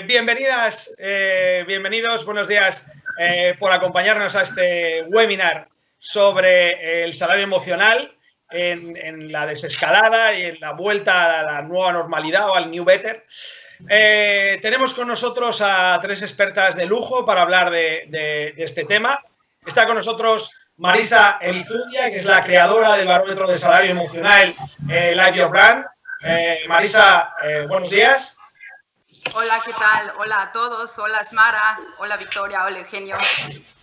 Bienvenidas, bienvenidos, buenos días por acompañarnos a este webinar sobre el salario emocional en la desescalada y en la vuelta a la nueva normalidad o al New Better. Tenemos con nosotros a tres expertas de lujo para hablar de este tema. Está con nosotros Marisa Elizundia, que es la creadora del barómetro de salario emocional Live Your Plan. Marisa, buenos días. Hola, ¿qué tal? Hola a todos. Hola, Esmara. Hola, Victoria. Hola, Eugenio.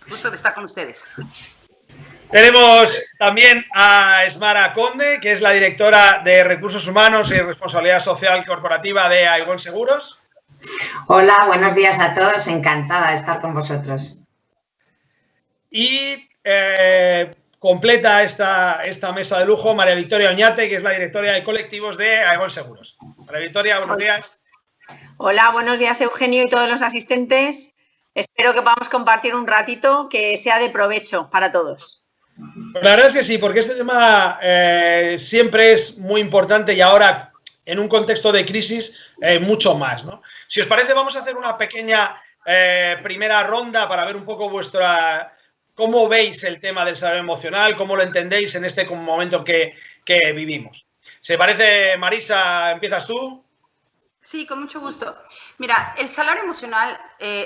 Gusto de estar con ustedes. Tenemos también a Esmara Conde, que es la directora de Recursos Humanos y Responsabilidad Social Corporativa de Aigón Seguros. Hola, buenos días a todos. Encantada de estar con vosotros. Y completa esta mesa de lujo María Victoria Oñate, que es la directora de colectivos de Aigón Seguros. María Victoria, buenos días. Hola, buenos días, Eugenio y todos los asistentes. Espero que podamos compartir un ratito que sea de provecho para todos. La verdad es que sí, porque este tema siempre es muy importante y ahora, en un contexto de crisis, mucho más, ¿no? Si os parece, vamos a hacer una pequeña primera ronda para ver un poco cómo veis el tema del salario emocional, cómo lo entendéis en este momento que vivimos. ¿Se parece, Marisa, empiezas tú? Sí, con mucho gusto. Mira, el salario emocional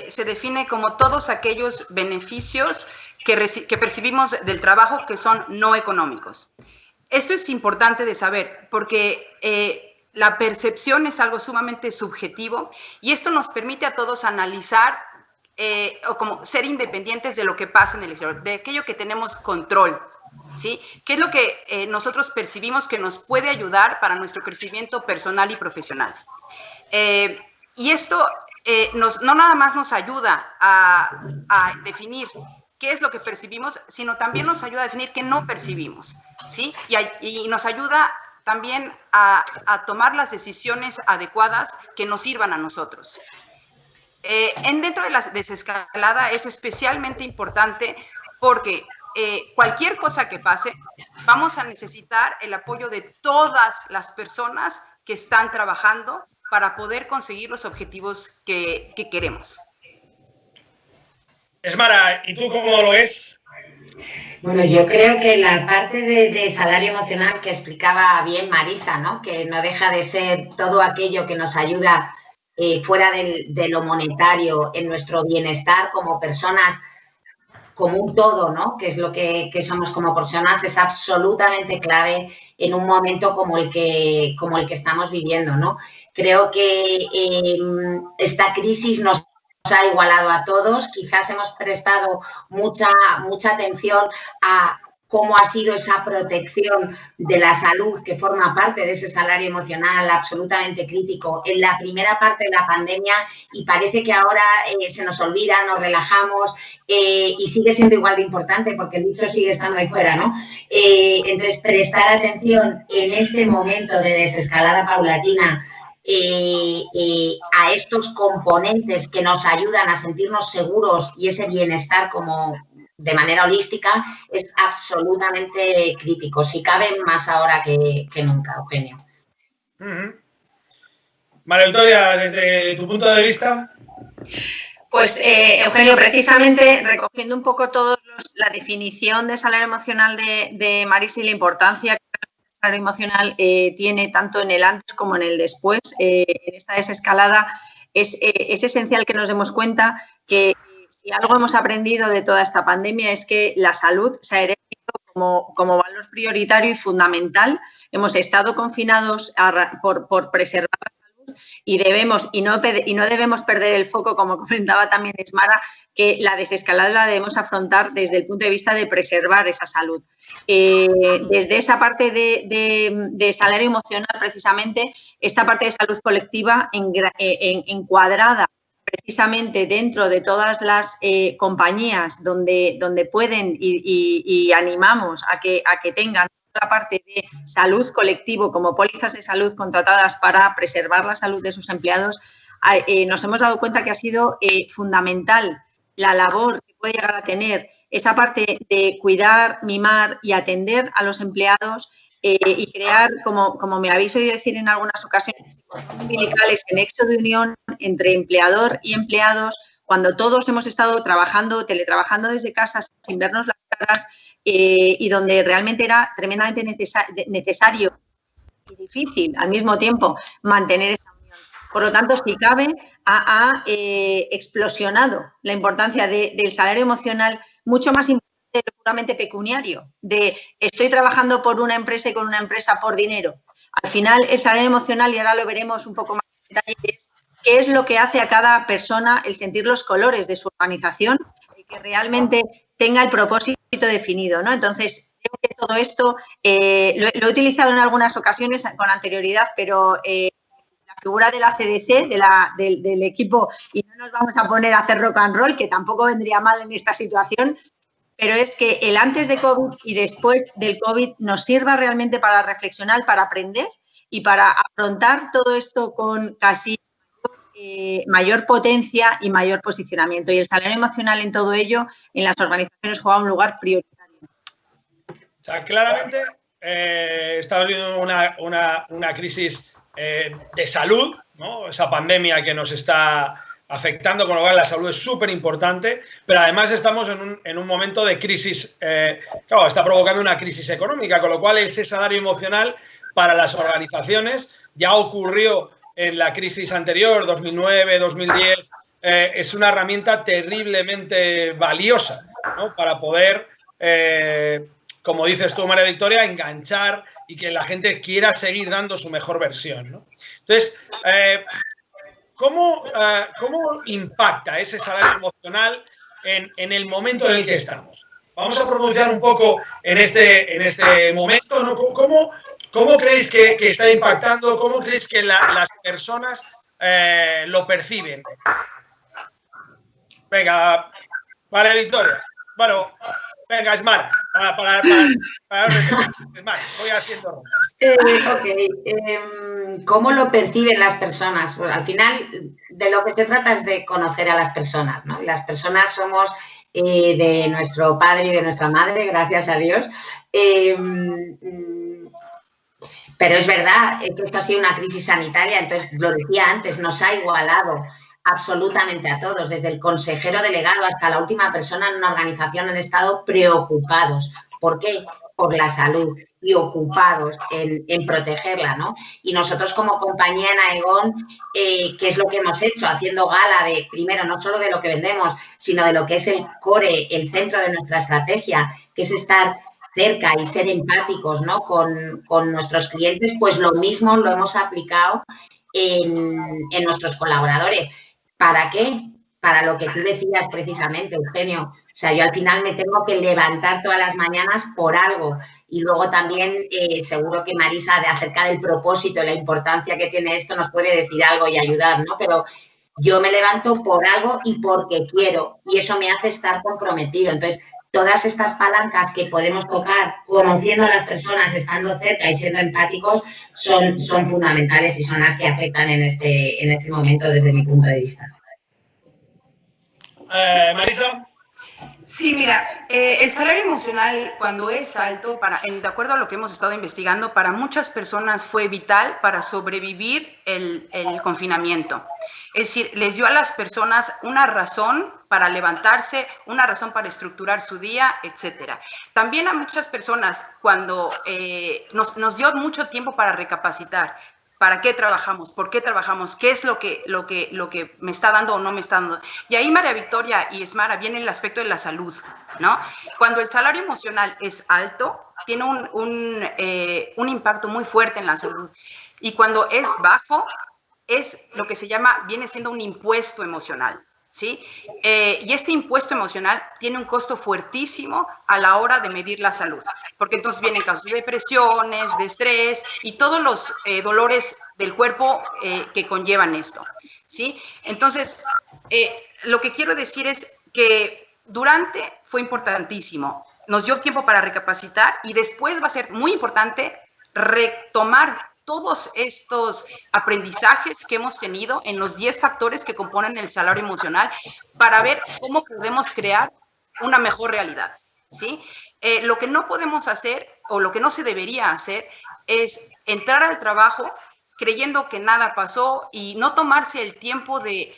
se define como todos aquellos beneficios que percibimos del trabajo que son no económicos. Esto es importante de saber porque la percepción es algo sumamente subjetivo y esto nos permite a todos analizar o como ser independientes de lo que pasa en el exterior, de aquello que tenemos control, ¿sí? ¿Qué es lo que nosotros percibimos que nos puede ayudar para nuestro crecimiento personal y profesional? Y esto no nada más nos ayuda a definir qué es lo que percibimos, sino también nos ayuda a definir qué no percibimos, ¿sí? Y nos ayuda también a tomar las decisiones adecuadas que nos sirvan a nosotros. Dentro de la desescalada es especialmente importante porque cualquier cosa que pase, vamos a necesitar el apoyo de todas las personas que están trabajando para poder conseguir los objetivos que queremos. Esmara, ¿y tú cómo lo ves? Bueno, yo creo que la parte de salario emocional que explicaba bien Marisa, ¿no? Que no deja de ser todo aquello que nos ayuda fuera de lo monetario en nuestro bienestar como personas, como un todo, ¿no? Que es lo que somos como personas, es absolutamente clave en un momento como el que estamos viviendo, ¿no? Creo que esta crisis nos ha igualado a todos. Quizás hemos prestado mucha atención a cómo ha sido esa protección de la salud que forma parte de ese salario emocional absolutamente crítico en la primera parte de la pandemia y parece que ahora se nos olvida, nos relajamos y sigue siendo igual de importante porque el bicho sigue estando ahí fuera, ¿no? Entonces, prestar atención en este momento de desescalada paulatina a estos componentes que nos ayudan a sentirnos seguros y ese bienestar como de manera holística es absolutamente crítico, si cabe más ahora que nunca, Eugenio. María Victoria, desde tu punto de vista. Pues, Eugenio, precisamente recogiendo un poco la definición de salario emocional de Marisa y la importancia que el salario emocional tiene tanto en el antes como en el después, en esta desescalada, es esencial que nos demos cuenta que si algo hemos aprendido de toda esta pandemia es que la salud se ha erigido como valor prioritario y fundamental. Hemos estado confinados por preservar la salud y no debemos perder el foco, como comentaba también Esmara, que la desescalada la debemos afrontar desde el punto de vista de preservar esa salud. Desde esa parte de salario emocional, precisamente, esta parte de salud colectiva encuadrada precisamente dentro de todas las compañías donde pueden y animamos a que tengan la parte de salud colectivo como pólizas de salud contratadas para preservar la salud de sus empleados, nos hemos dado cuenta que ha sido fundamental la labor que puede llegar a tener esa parte de cuidar, mimar y atender a los empleados y crear, como me habéis oído decir en algunas ocasiones, umbilicales en nexo de unión entre empleador y empleados, cuando todos hemos estado trabajando, teletrabajando desde casa sin vernos las caras y donde realmente era tremendamente necesario y difícil al mismo tiempo mantener esa unión. Por lo tanto, si cabe, ha explosionado la importancia del salario emocional, mucho más importante de lo puramente pecuniario, de estoy trabajando por una empresa y con una empresa por dinero. Al final, el salario emocional, y ahora lo veremos un poco más en detalle, es qué es lo que hace a cada persona el sentir los colores de su organización y que realmente tenga el propósito definido, ¿no? Entonces, creo que todo esto lo he utilizado en algunas ocasiones con anterioridad, pero la figura de la CDC, del equipo, y no nos vamos a poner a hacer rock and roll, que tampoco vendría mal en esta situación, pero es que el antes de COVID y después del COVID nos sirva realmente para reflexionar, para aprender y para afrontar todo esto con casi mayor potencia y mayor posicionamiento. Y el salario emocional en todo ello, en las organizaciones, juega un lugar prioritario. O sea, claramente estamos viviendo una crisis de salud, ¿no? Esa pandemia que nos está afectando, con lo cual la salud es súper importante, pero además estamos en un momento de crisis, claro, está provocando una crisis económica, con lo cual ese salario emocional para las organizaciones ya ocurrió en la crisis anterior, 2009, 2010, es una herramienta terriblemente valiosa, ¿no? Para poder, como dices tú, María Victoria, enganchar y que la gente quiera seguir dando su mejor versión, ¿no? Entonces, ¿cómo impacta ese salario emocional en el momento en el que estamos? Vamos a pronunciar un poco en este momento, ¿no? ¿Cómo creéis que está impactando? ¿Cómo creéis que las personas lo perciben? Venga, María Victoria. Bueno, venga, Esmar, Esmar, voy haciendo rondas. ¿Cómo lo perciben las personas? Pues al final, de lo que se trata es de conocer a las personas, ¿no? Las personas somos de nuestro padre y de nuestra madre, gracias a Dios. Pero es verdad que esto ha sido una crisis sanitaria, entonces lo decía antes, nos ha igualado absolutamente a todos, desde el consejero delegado hasta la última persona en una organización han estado preocupados. ¿Por qué? Por la salud y ocupados en protegerla, ¿no? Y nosotros como compañía en Aegon, ¿qué es lo que hemos hecho? Haciendo gala de, primero, no solo de lo que vendemos, sino de lo que es el core, el centro de nuestra estrategia, que es estar cerca y ser empáticos, ¿no? con nuestros clientes, pues lo mismo lo hemos aplicado en nuestros colaboradores. ¿Para qué? Para lo que tú decías precisamente, Eugenio. O sea, yo al final me tengo que levantar todas las mañanas por algo. Y luego también seguro que Marisa, acerca del propósito, la importancia que tiene esto, nos puede decir algo y ayudar, ¿no? Pero yo me levanto por algo y porque quiero. Y eso me hace estar comprometido. Entonces, todas estas palancas que podemos tocar conociendo a las personas, estando cerca y siendo empáticos, son fundamentales y son las que afectan en este momento desde mi punto de vista. Marisa. Sí, mira, el salario emocional cuando es alto, de acuerdo a lo que hemos estado investigando, para muchas personas fue vital para sobrevivir el confinamiento. Es decir, les dio a las personas una razón para levantarse, una razón para estructurar su día, etcétera. También a muchas personas cuando nos dio mucho tiempo para recapacitar. ¿Para qué trabajamos? ¿Por qué trabajamos? ¿Qué es lo que me está dando o no me está dando? Y ahí, María Victoria y Esmara, viene el aspecto de la salud, ¿no? Cuando el salario emocional es alto, tiene un impacto muy fuerte en la salud. Y cuando es bajo, es lo que viene siendo un impuesto emocional, ¿sí? Y este impuesto emocional tiene un costo fuertísimo a la hora de medir la salud, porque entonces vienen casos de depresiones, de estrés y todos los dolores del cuerpo que conllevan esto, ¿sí? Entonces, lo que quiero decir es que fue importantísimo, nos dio tiempo para recapacitar y después va a ser muy importante retomar todos estos aprendizajes que hemos tenido en los 10 factores que componen el salario emocional para ver cómo podemos crear una mejor realidad, ¿sí? Lo que no podemos hacer o lo que no se debería hacer es entrar al trabajo creyendo que nada pasó y no tomarse el tiempo de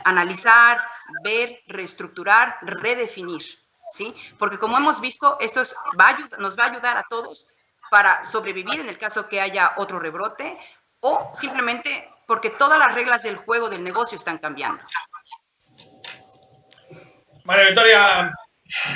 analizar, ver, reestructurar, redefinir, ¿sí? Porque como hemos visto, esto nos va a ayudar a todos para sobrevivir en el caso que haya otro rebrote o simplemente porque todas las reglas del juego del negocio están cambiando. María Victoria,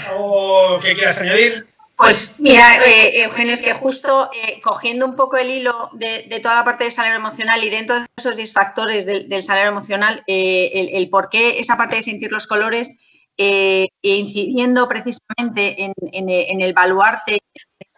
¿algo que quieras añadir? Pues mira, Eugenio, es que justo cogiendo un poco el hilo de toda la parte del salario emocional y dentro de esos 10 factores del salario emocional, el por qué esa parte de sentir los colores, incidiendo precisamente en el baluarte,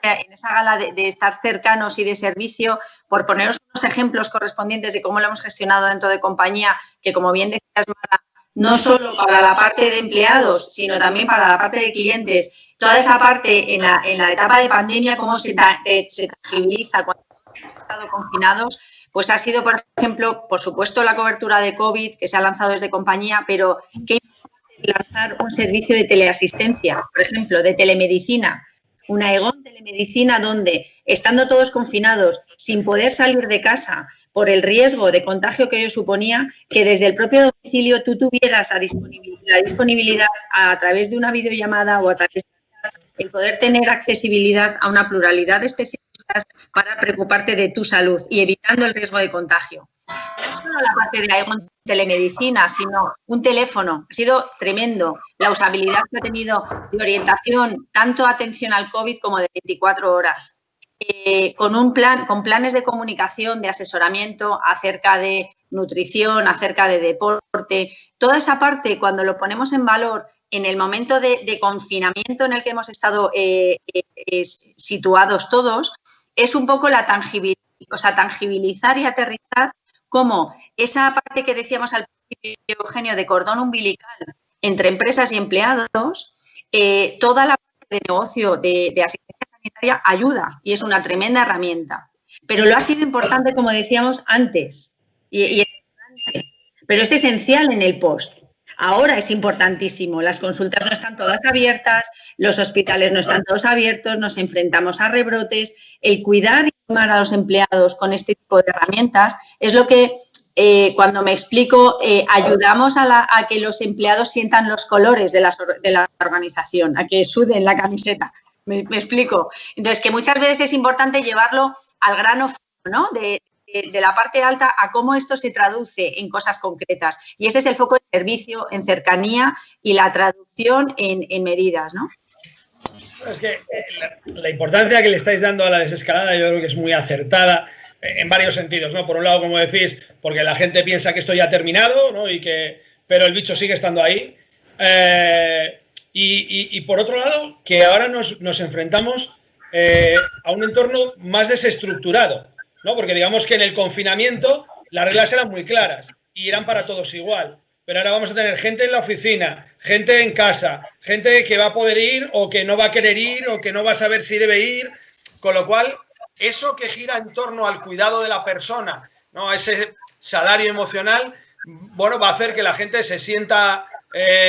en esa gala de estar cercanos y de servicio, por poneros unos ejemplos correspondientes de cómo lo hemos gestionado dentro de compañía, que como bien decías, Mara, no solo para la parte de empleados, sino también para la parte de clientes. Toda esa parte en la etapa de pandemia, cómo se tangibiliza cuando hemos estado confinados, pues ha sido, por ejemplo, por supuesto, la cobertura de COVID que se ha lanzado desde compañía, pero qué importante lanzar un servicio de teleasistencia, por ejemplo, de telemedicina, una EGON telemedicina donde, estando todos confinados, sin poder salir de casa, por el riesgo de contagio que ello suponía, que desde el propio domicilio tú tuvieras la disponibilidad a través de una videollamada o a través de el poder tener accesibilidad a una pluralidad de especialistas para preocuparte de tu salud y evitando el riesgo de contagio. No solo la parte de la telemedicina, sino un teléfono. Ha sido tremendo la usabilidad que ha tenido de orientación, tanto atención al COVID como de 24 horas. Con planes de comunicación, de asesoramiento acerca de nutrición, acerca de deporte. Toda esa parte, cuando lo ponemos en valor en el momento de confinamiento en el que hemos estado situados todos, es un poco la tangibilizar y aterrizar como esa parte que decíamos al principio, Eugenio, de cordón umbilical entre empresas y empleados, toda la parte de negocio de asistencia sanitaria ayuda y es una tremenda herramienta. Pero lo ha sido importante, como decíamos antes, pero es esencial en el post. Ahora es importantísimo, las consultas no están todas abiertas, los hospitales no están todos abiertos, nos enfrentamos a rebrotes. El cuidar y formar a los empleados con este tipo de herramientas es lo que, cuando me explico, ayudamos a que los empleados sientan los colores de la organización, a que suden la camiseta. ¿Me explico? Entonces, que muchas veces es importante llevarlo al grano, ¿no? De la parte alta a cómo esto se traduce en cosas concretas. Y este es el foco de servicio, en cercanía y la traducción en medidas, ¿no? Es que la importancia que le estáis dando a la desescalada yo creo que es muy acertada en varios sentidos, ¿no? Por un lado, como decís, porque la gente piensa que esto ya ha terminado, ¿no? Pero el bicho sigue estando ahí. Y por otro lado, que ahora nos enfrentamos a un entorno más desestructurado, ¿no? Porque digamos que en el confinamiento las reglas eran muy claras y eran para todos igual. Pero ahora vamos a tener gente en la oficina, gente en casa, gente que va a poder ir o que no va a querer ir o que no va a saber si debe ir. Con lo cual, eso que gira en torno al cuidado de la persona, ¿no? Ese salario emocional, bueno, va a hacer que la gente se sienta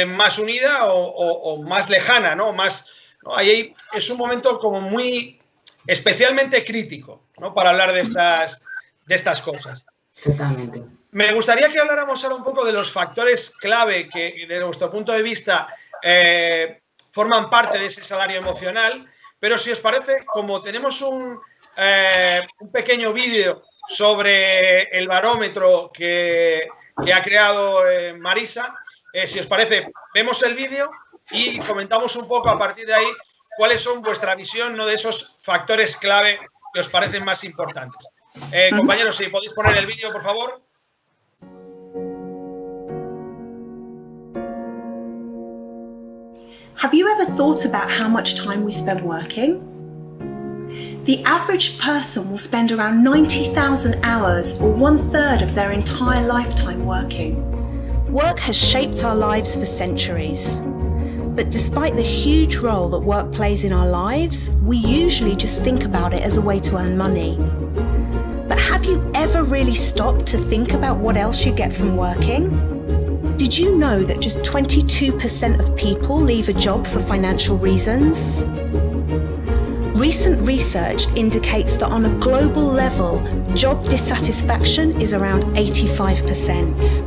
más unida o más lejana, ¿no? ¿no? Ahí es un momento como muy especialmente crítico, ¿no? Para hablar de estas cosas. Totalmente. Me gustaría que habláramos ahora un poco de los factores clave que, desde vuestro punto de vista, forman parte de ese salario emocional, pero si os parece, como tenemos un pequeño vídeo sobre el barómetro que ha creado Marisa, si os parece, vemos el vídeo y comentamos un poco a partir de ahí cuáles son vuestra visión, ¿no? De esos factores clave que os parecen más importantes. Compañeros, si podéis poner el vídeo, por favor. Have you ever thought about how much time we spend working? The average person will spend around 90,000 hours, or 1/3 of their entire lifetime working. Work has shaped our lives for centuries. But despite the huge role that work plays in our lives, we usually just think about it as a way to earn money. But have you ever really stopped to think about what else you get from working? Did you know that just 22% of people leave a job for financial reasons? Recent research indicates that on a global level, job dissatisfaction is around 85%.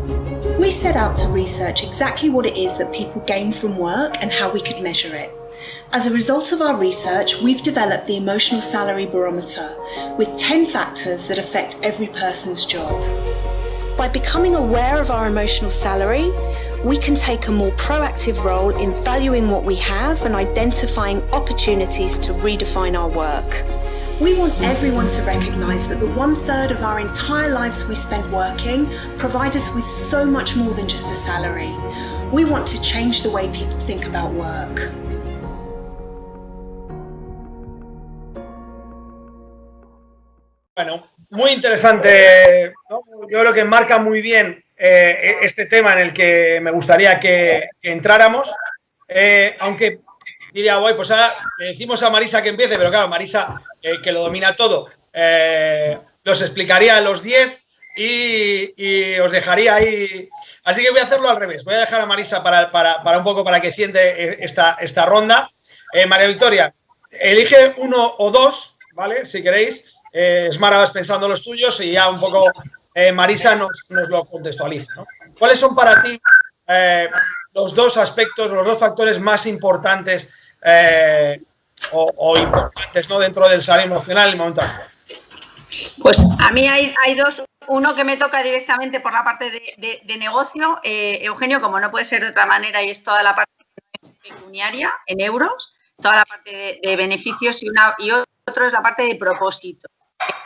We set out to research exactly what it is that people gain from work and how we could measure it. As a result of our research, we've developed the Emotional Salary Barometer with 10 factors that affect every person's job. By becoming aware of our emotional salary, we can take a more proactive role in valuing what we have and identifying opportunities to redefine our work. We want everyone to recognise that the 1/3 of our entire lives we spend working provide us with so much more than just a salary. We want to change the way people think about work. Bueno, muy interesante, ¿no? Yo creo que marca muy bien este tema en el que me gustaría que entráramos, aunque diría, guay, pues ahora le decimos a Marisa que empiece, pero claro, Marisa, que lo domina todo, los explicaría a los 10 y os dejaría ahí. Así que voy a hacerlo al revés. Voy a dejar a Marisa para un poco para que ciente esta ronda. María Victoria, elige uno o dos, ¿vale? Si queréis. Esmara, vas pensando los tuyos y ya un poco Marisa nos lo contextualiza, ¿no? ¿Cuáles son para ti los dos aspectos, los dos factores más importantes o importantes, ¿no?, dentro del salario emocional en el momento actual? Pues a mí hay dos. Uno que me toca directamente por la parte de negocio, Eugenio, como no puede ser de otra manera, y es toda la parte pecuniaria en euros, toda la parte de beneficios y otro es la parte de propósito.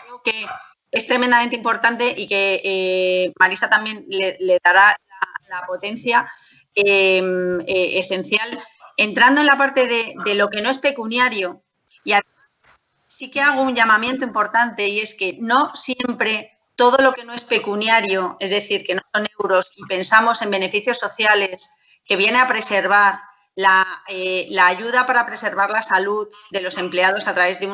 Creo que es tremendamente importante y que Marisa también le dará la potencia esencial. Entrando en la parte de lo que no es pecuniario, y sí que hago un llamamiento importante, y es que no siempre todo lo que no es pecuniario, es decir, que no son euros, y pensamos en beneficios sociales, que viene a preservar la ayuda para preservar la salud de los empleados a través de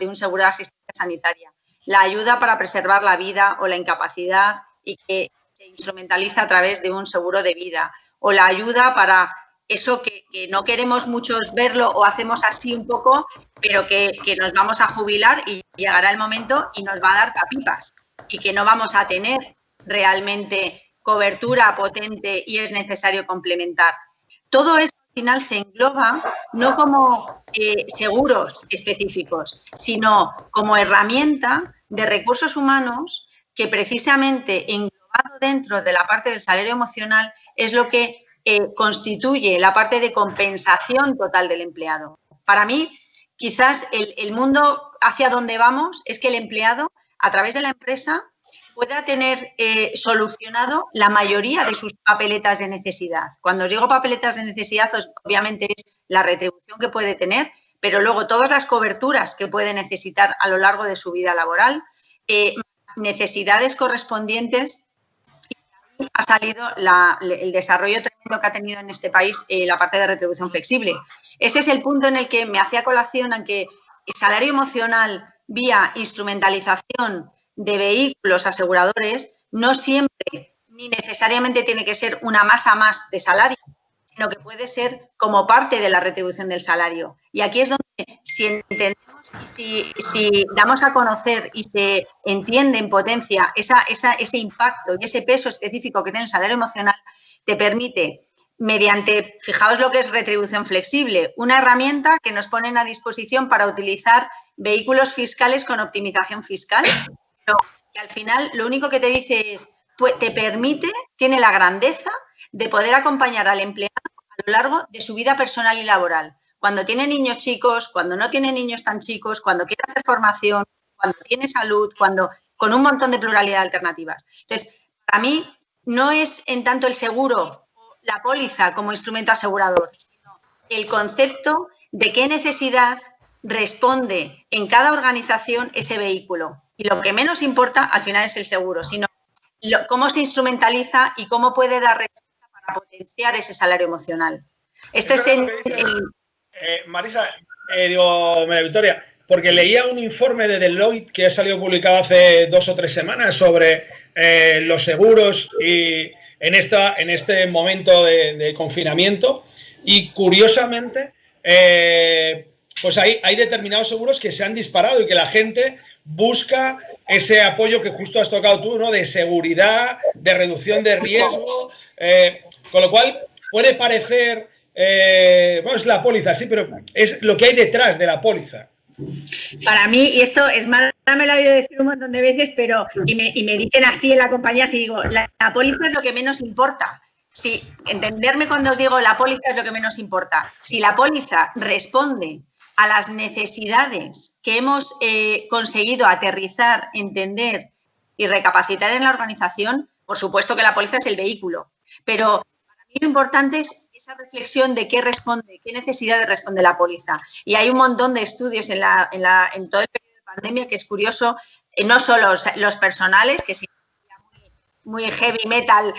un seguro de asistencia sanitaria, la ayuda para preservar la vida o la incapacidad y que se instrumentaliza a través de un seguro de vida, o la ayuda para eso que no queremos muchos verlo o hacemos así un poco, pero que nos vamos a jubilar y llegará el momento y nos va a dar capipas y que no vamos a tener realmente cobertura potente y es necesario complementar. Todo eso al final se engloba no como seguros específicos, sino como herramienta de recursos humanos que precisamente englobado dentro de la parte del salario emocional es lo que constituye la parte de compensación total del empleado. Para mí, quizás el mundo hacia donde vamos es que el empleado, a través de la empresa, pueda tener solucionado la mayoría de sus papeletas de necesidad. Cuando os digo papeletas de necesidad, obviamente es la retribución que puede tener, pero luego todas las coberturas que puede necesitar a lo largo de su vida laboral, necesidades correspondientes. Ha salido el desarrollo tremendo que ha tenido en este país la parte de retribución flexible. Ese es el punto en el que me hacía colación, en que el salario emocional vía instrumentalización de vehículos aseguradores no siempre ni necesariamente tiene que ser una masa más de salario, sino que puede ser como parte de la retribución del salario. Y aquí es donde, si entendemos y si damos a conocer y se entiende en potencia ese impacto y ese peso específico que tiene el salario emocional, te permite, mediante, fijaos lo que es retribución flexible, una herramienta que nos ponen a disposición para utilizar vehículos fiscales con optimización fiscal, pero que al final lo único que te dice es, pues, te permite, tiene la grandeza de poder acompañar al empleado a lo largo de su vida personal y laboral. Cuando tiene niños chicos, cuando no tiene niños tan chicos, cuando quiere hacer formación, cuando tiene salud, con un montón de pluralidad de alternativas. Entonces, para mí no es en tanto el seguro o la póliza como instrumento asegurador, sino el concepto de qué necesidad responde en cada organización ese vehículo. Y lo que menos importa al final es el seguro, sino cómo se instrumentaliza y cómo puede dar respuesta para potenciar ese salario emocional. Este es Marisa, María Victoria, porque leía un informe de Deloitte que ha salido publicado hace 2 o 3 semanas sobre los seguros y en este momento de confinamiento, y curiosamente pues hay determinados seguros que se han disparado y que la gente busca ese apoyo que justo has tocado tú, ¿no? De seguridad, de reducción de riesgo, con lo cual puede parecer, bueno, es la póliza, sí, pero es lo que hay detrás de la póliza. Para mí, y esto es más, me lo he oído decir un montón de veces, pero y me dicen así en la compañía, si digo, la póliza es lo que menos importa. Si entenderme cuando os digo la póliza es lo que menos importa. Si la póliza responde a las necesidades que hemos conseguido aterrizar, entender y recapacitar en la organización, por supuesto que la póliza es el vehículo. Pero para mí lo importante es esa reflexión de qué responde, qué necesidades responde la póliza. Y hay un montón de estudios en todo el periodo de pandemia que es curioso, no solo los personales, que sí, muy heavy metal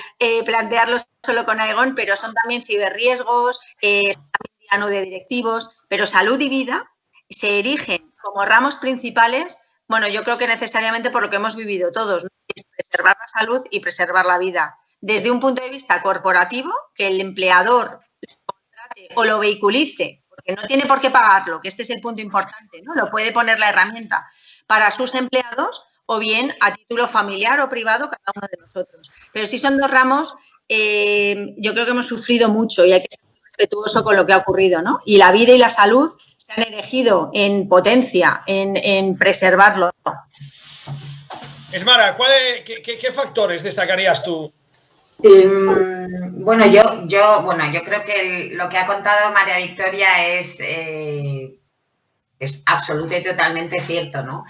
plantearlos solo con Aegon, pero son también ciberriesgos, también diano de directivos, pero salud y vida se erigen como ramos principales, bueno, yo creo que necesariamente por lo que hemos vivido todos, ¿no? Es preservar la salud y preservar la vida. Desde un punto de vista corporativo, que el empleador lo contrate o lo vehiculice, porque no tiene por qué pagarlo, que este es el punto importante, ¿no? Lo puede poner la herramienta para sus empleados, o bien a título familiar o privado cada uno de nosotros. Pero si son dos ramos, yo creo que hemos sufrido mucho y hay que ser respetuoso con lo que ha ocurrido, ¿no? Y la vida y la salud se han erigido en potencia, en preservarlo. Esmara, ¿qué factores destacarías tú? Bueno, yo creo que lo que ha contado María Victoria es absoluto y totalmente cierto, ¿no?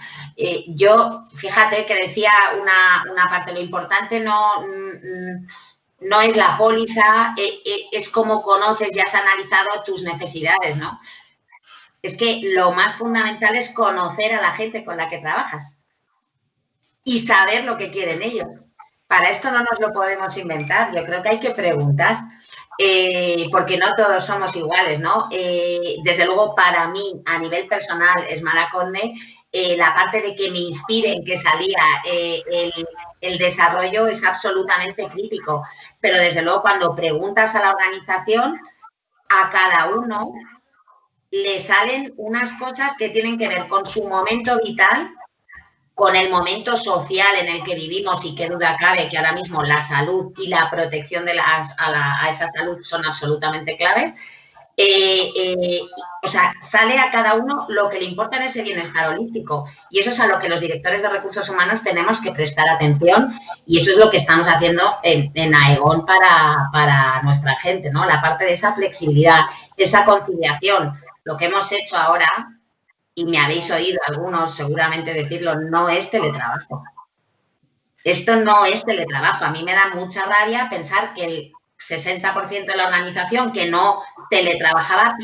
Yo, fíjate que decía una parte, lo importante no es la póliza, es cómo conoces y has analizado tus necesidades, ¿no? Es que lo más fundamental es conocer a la gente con la que trabajas y saber lo que quieren ellos. Para esto no nos lo podemos inventar, yo creo que hay que preguntar. Porque no todos somos iguales, ¿no? Desde luego, para mí, a nivel personal, Esmara Conde, la parte de que me inspire en que salía el desarrollo es absolutamente crítico. Pero desde luego, cuando preguntas a la organización, a cada uno le salen unas cosas que tienen que ver con su momento vital, con el momento social en el que vivimos y qué duda cabe que ahora mismo la salud y la protección de a esa salud son absolutamente claves. O sea, sale a cada uno lo que le importa en ese bienestar holístico y eso es a lo que los directores de recursos humanos tenemos que prestar atención y eso es lo que estamos haciendo en Aegon para nuestra gente, ¿no? La parte de esa flexibilidad, esa conciliación, lo que hemos hecho ahora. Y me habéis oído algunos seguramente decirlo, no es teletrabajo. Esto no es teletrabajo. A mí me da mucha rabia pensar que el 60% de la organización que no teletrabajaba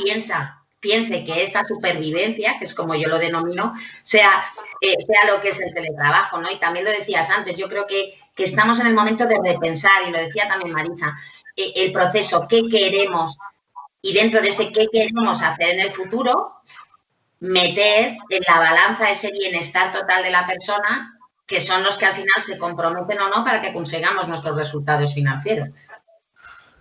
piense que esta supervivencia, que es como yo lo denomino, sea lo que es el teletrabajo, ¿no? Y también lo decías antes, yo creo que estamos en el momento de repensar, y lo decía también Marisa, el proceso, qué queremos, y dentro de ese qué queremos hacer en el futuro, meter en la balanza ese bienestar total de la persona, que son los que al final se comprometen o no para que consigamos nuestros resultados financieros.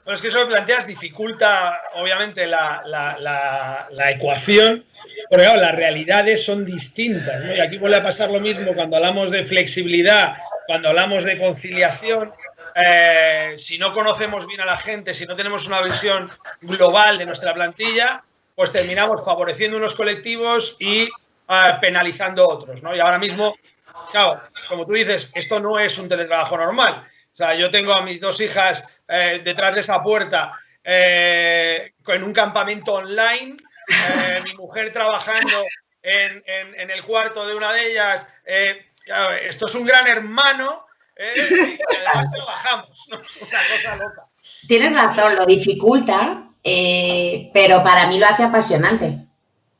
Bueno, es que eso que planteas dificulta, obviamente, la ecuación, porque claro, las realidades son distintas, ¿no? Y aquí vuelve a pasar lo mismo cuando hablamos de flexibilidad, cuando hablamos de conciliación. Si no conocemos bien a la gente, si no tenemos una visión global de nuestra plantilla, pues terminamos favoreciendo unos colectivos y penalizando otros, ¿no? Y ahora mismo, claro, como tú dices, esto no es un teletrabajo normal. O sea, yo tengo a mis dos hijas detrás de esa puerta en un campamento online, mi mujer trabajando en el cuarto de una de ellas. Claro, esto es un gran hermano y además trabajamos, ¿no? Una cosa loca. Tienes razón, lo dificulta, pero para mí lo hace apasionante.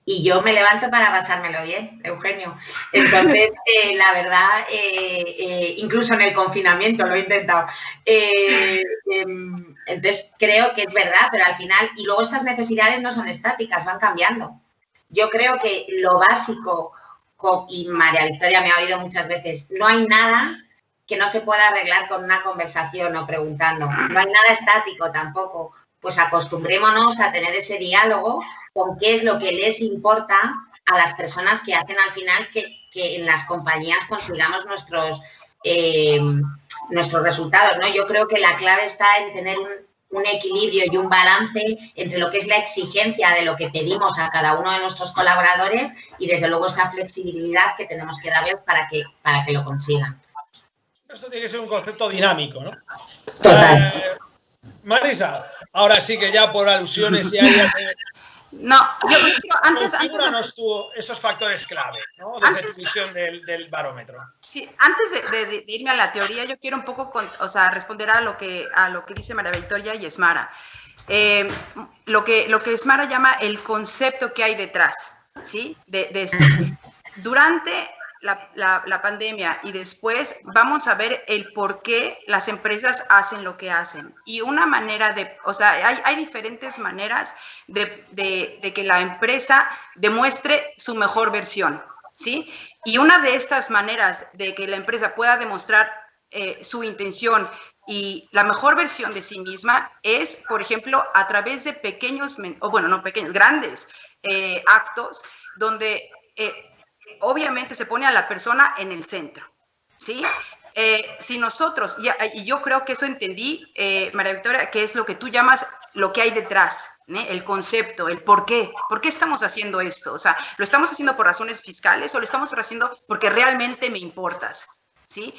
Y yo me levanto para pasármelo bien, Eugenio. Entonces, la verdad, incluso en el confinamiento lo he intentado. Entonces, creo que es verdad, pero al final, y luego estas necesidades no son estáticas, van cambiando. Yo creo que lo básico, y María Victoria me ha oído muchas veces, no hay nada que no se pueda arreglar con una conversación o preguntando. No hay nada estático tampoco. pues acostumbrémonos a tener ese diálogo con qué es lo que les importa a las personas que hacen al final que en las compañías consigamos nuestros resultados, ¿no? Yo creo que la clave está en tener un equilibrio y un balance entre lo que es la exigencia de lo que pedimos a cada uno de nuestros colaboradores y, desde luego, esa flexibilidad que tenemos que darles para que lo consigan. Esto tiene que ser un concepto dinámico, ¿no? Total. Marisa, ahora sí que ya por alusiones ya No, yo quiero antes tú esos factores clave, ¿no? Desde tu visión del barómetro. Sí, antes de irme a la teoría, yo quiero un poco responder a lo que dice María Victoria y Esmara. Lo que Esmara llama el concepto que hay detrás, ¿sí? De esto. Durante la pandemia y después vamos a ver el por qué las empresas hacen lo que hacen. Y una manera hay diferentes maneras de que la empresa demuestre su mejor versión, ¿sí? Y una de estas maneras de que la empresa pueda demostrar su intención y la mejor versión de sí misma es, por ejemplo, a través de grandes actos donde obviamente se pone a la persona en el centro, ¿sí? Si nosotros, y yo creo que eso entendí, María Victoria, que es lo que tú llamas lo que hay detrás, ¿eh? El concepto, el por qué estamos haciendo esto. O sea, ¿lo estamos haciendo por razones fiscales o lo estamos haciendo porque realmente me importas? ¿Sí?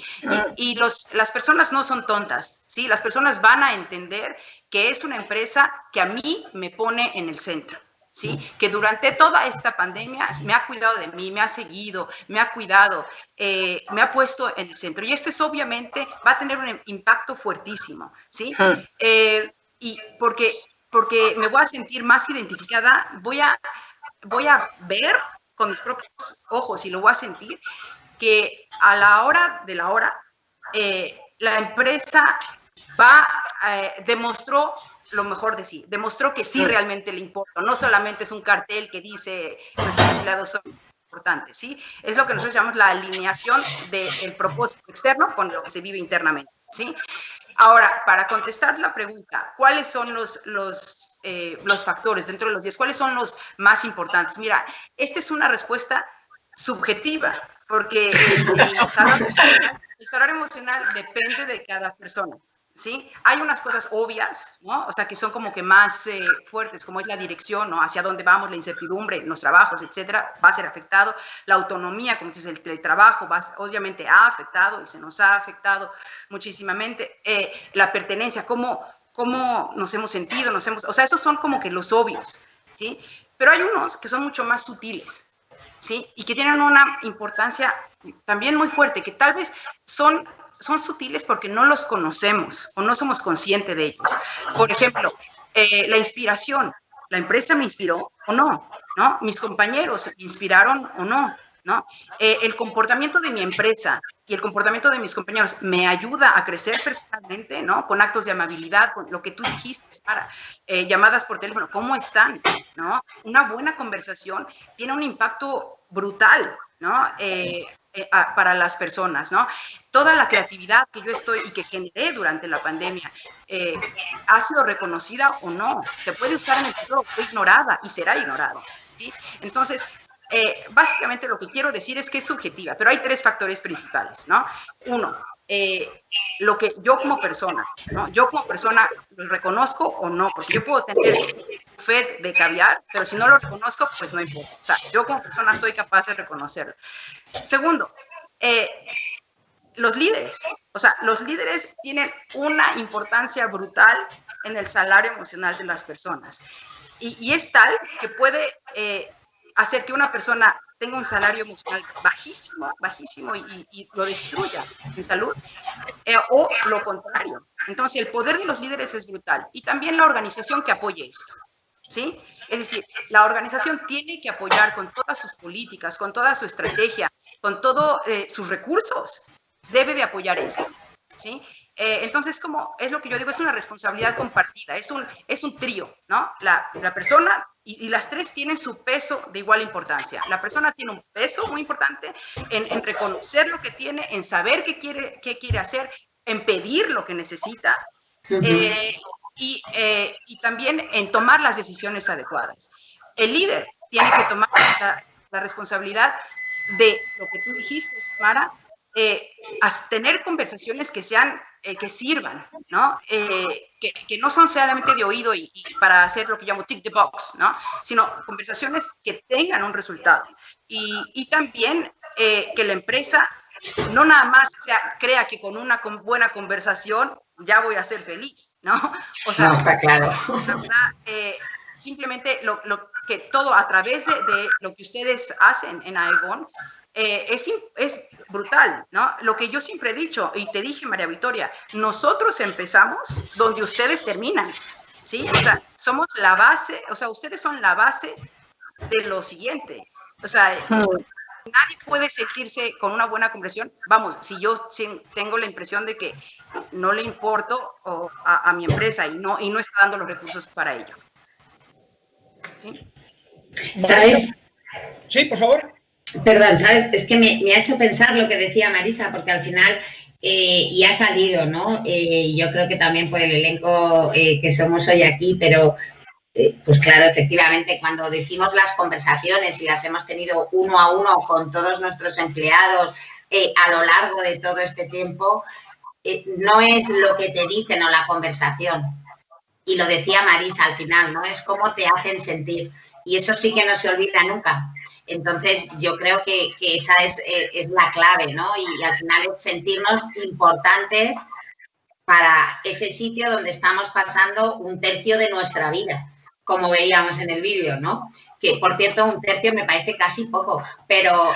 Y las personas no son tontas, ¿sí? Las personas van a entender que es una empresa que a mí me pone en el centro, ¿sí? Que durante toda esta pandemia me ha cuidado de mí, me ha seguido, me ha cuidado, me ha puesto en el centro. Y esto obviamente va a tener un impacto fuertísimo, ¿sí? Y porque me voy a sentir más identificada, voy a ver con mis propios ojos y lo voy a sentir, que a la hora de la hora, la empresa demostró lo mejor de sí, demostró que sí realmente le importa, no solamente es un cartel que dice nuestros empleados son importantes, ¿sí? Es lo que nosotros llamamos la alineación del propósito externo con lo que se vive internamente, ¿sí? Ahora, para contestar la pregunta, ¿cuáles son los factores dentro de los 10? ¿Cuáles son los más importantes? Mira, esta es una respuesta subjetiva, porque el salario emocional depende de cada persona, ¿sí? Hay unas cosas obvias, ¿no? O sea, que son como que más fuertes, como es la dirección, ¿no? Hacia dónde vamos, la incertidumbre, los trabajos, etcétera, va a ser afectado. La autonomía, como dices, el trabajo, obviamente ha afectado y se nos ha afectado muchísimamente. La pertenencia, cómo nos hemos sentido, o sea, esos son como que los obvios, ¿sí? Pero hay unos que son mucho más sutiles, ¿sí? Y que tienen una importancia también muy fuerte, que tal vez son sutiles porque no los conocemos o no somos conscientes de ellos. Por ejemplo, la inspiración. ¿La empresa me inspiró o no? ¿No? ¿Mis compañeros me inspiraron o no? ¿No? El comportamiento de mi empresa y el comportamiento de mis compañeros me ayuda a crecer personalmente, ¿no? Con actos de amabilidad, con lo que tú dijiste, Sara, llamadas por teléfono, ¿cómo están? ¿No? Una buena conversación tiene un impacto brutal, ¿no? Para las personas, ¿no? Toda la creatividad que yo y que generé durante la pandemia ha sido reconocida o no. Se puede usar en el futuro, fue ignorada y será ignorada, ¿sí? Entonces, básicamente lo que quiero decir es que es subjetiva, pero hay 3 factores principales, ¿no? Uno, lo que yo como persona, ¿no? Yo como persona lo reconozco o no, porque yo puedo tener buffet de caviar, pero si no lo reconozco, pues no importa. O sea, yo como persona soy capaz de reconocerlo. Segundo, los líderes. O sea, los líderes tienen una importancia brutal en el salario emocional de las personas. Y es tal que puede hacer que una persona tenga un salario emocional bajísimo y lo destruya en salud, o lo contrario. Entonces, el poder de los líderes es brutal. Y también la organización que apoye esto, ¿sí? Es decir, la organización tiene que apoyar con todas sus políticas, con toda su estrategia, con todos sus recursos, debe de apoyar esto, ¿sí? Entonces, como es lo que yo digo, es una responsabilidad compartida, es un trío, ¿no? La persona y las 3 tienen su peso de igual importancia. La persona tiene un peso muy importante en reconocer lo que tiene, en saber qué quiere hacer, en pedir lo que necesita. y también en tomar las decisiones adecuadas. El líder tiene que tomar la responsabilidad de lo que tú dijiste, Mara, tener conversaciones que sean, que sirvan, ¿no? Que no son solamente de oído y para hacer lo que llamo tick the box, ¿no? Sino conversaciones que tengan un resultado. Y también que la empresa no nada más crea que con una buena conversación ya voy a ser feliz, ¿no? O sea, no, está claro. La verdad, simplemente que todo a través de lo que ustedes hacen en Aegon es brutal, ¿no? Lo que yo siempre he dicho, y te dije, María Victoria, nosotros empezamos donde ustedes terminan, ¿sí? O sea, somos la base, o sea, ustedes son la base de lo siguiente. O sea, nadie puede sentirse con una buena conversión. Vamos, si yo tengo la impresión de que no le importo a mi empresa y no está dando los recursos para ello. ¿Sí? ¿Sabes? Sí, por favor. Perdón, ¿sabes? Es que me ha hecho pensar lo que decía Marisa, porque al final, y ha salido, ¿no? Yo creo que también por el elenco que somos hoy aquí, pero pues claro, efectivamente, cuando decimos las conversaciones y las hemos tenido uno a uno con todos nuestros empleados a lo largo de todo este tiempo, no es lo que te dicen o la conversación. Y lo decía Marisa al final, ¿no? Es cómo te hacen sentir. Y eso sí que no se olvida nunca. Entonces, yo creo que esa es la clave, ¿no? Y al final es sentirnos importantes para ese sitio donde estamos pasando un tercio de nuestra vida, como veíamos en el vídeo, ¿no? Que, por cierto, un tercio me parece casi poco, pero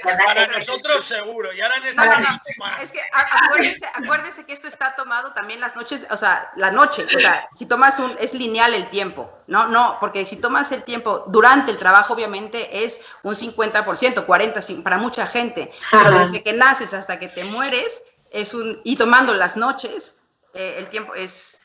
para nosotros seguro, y ahora en esta es que acuérdese que esto está tomado también las noches, o sea, la noche, o sea, si tomas es lineal el tiempo, no, porque si tomas el tiempo durante el trabajo, obviamente es un 50%, 40% para mucha gente, pero desde que naces hasta que te mueres, y tomando las noches, el tiempo es...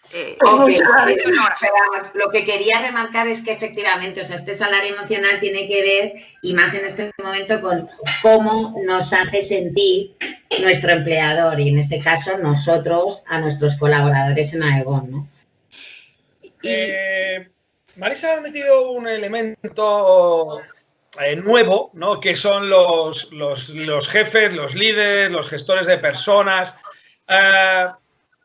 Lo que quería remarcar es que efectivamente, o sea, este salario emocional tiene que ver, y más en este momento, con cómo nos hace sentir nuestro empleador, y en este caso nosotros a nuestros colaboradores en Aegon, ¿no? Marisa ha metido un elemento nuevo, ¿no? Que son los jefes, los líderes, los gestores de personas.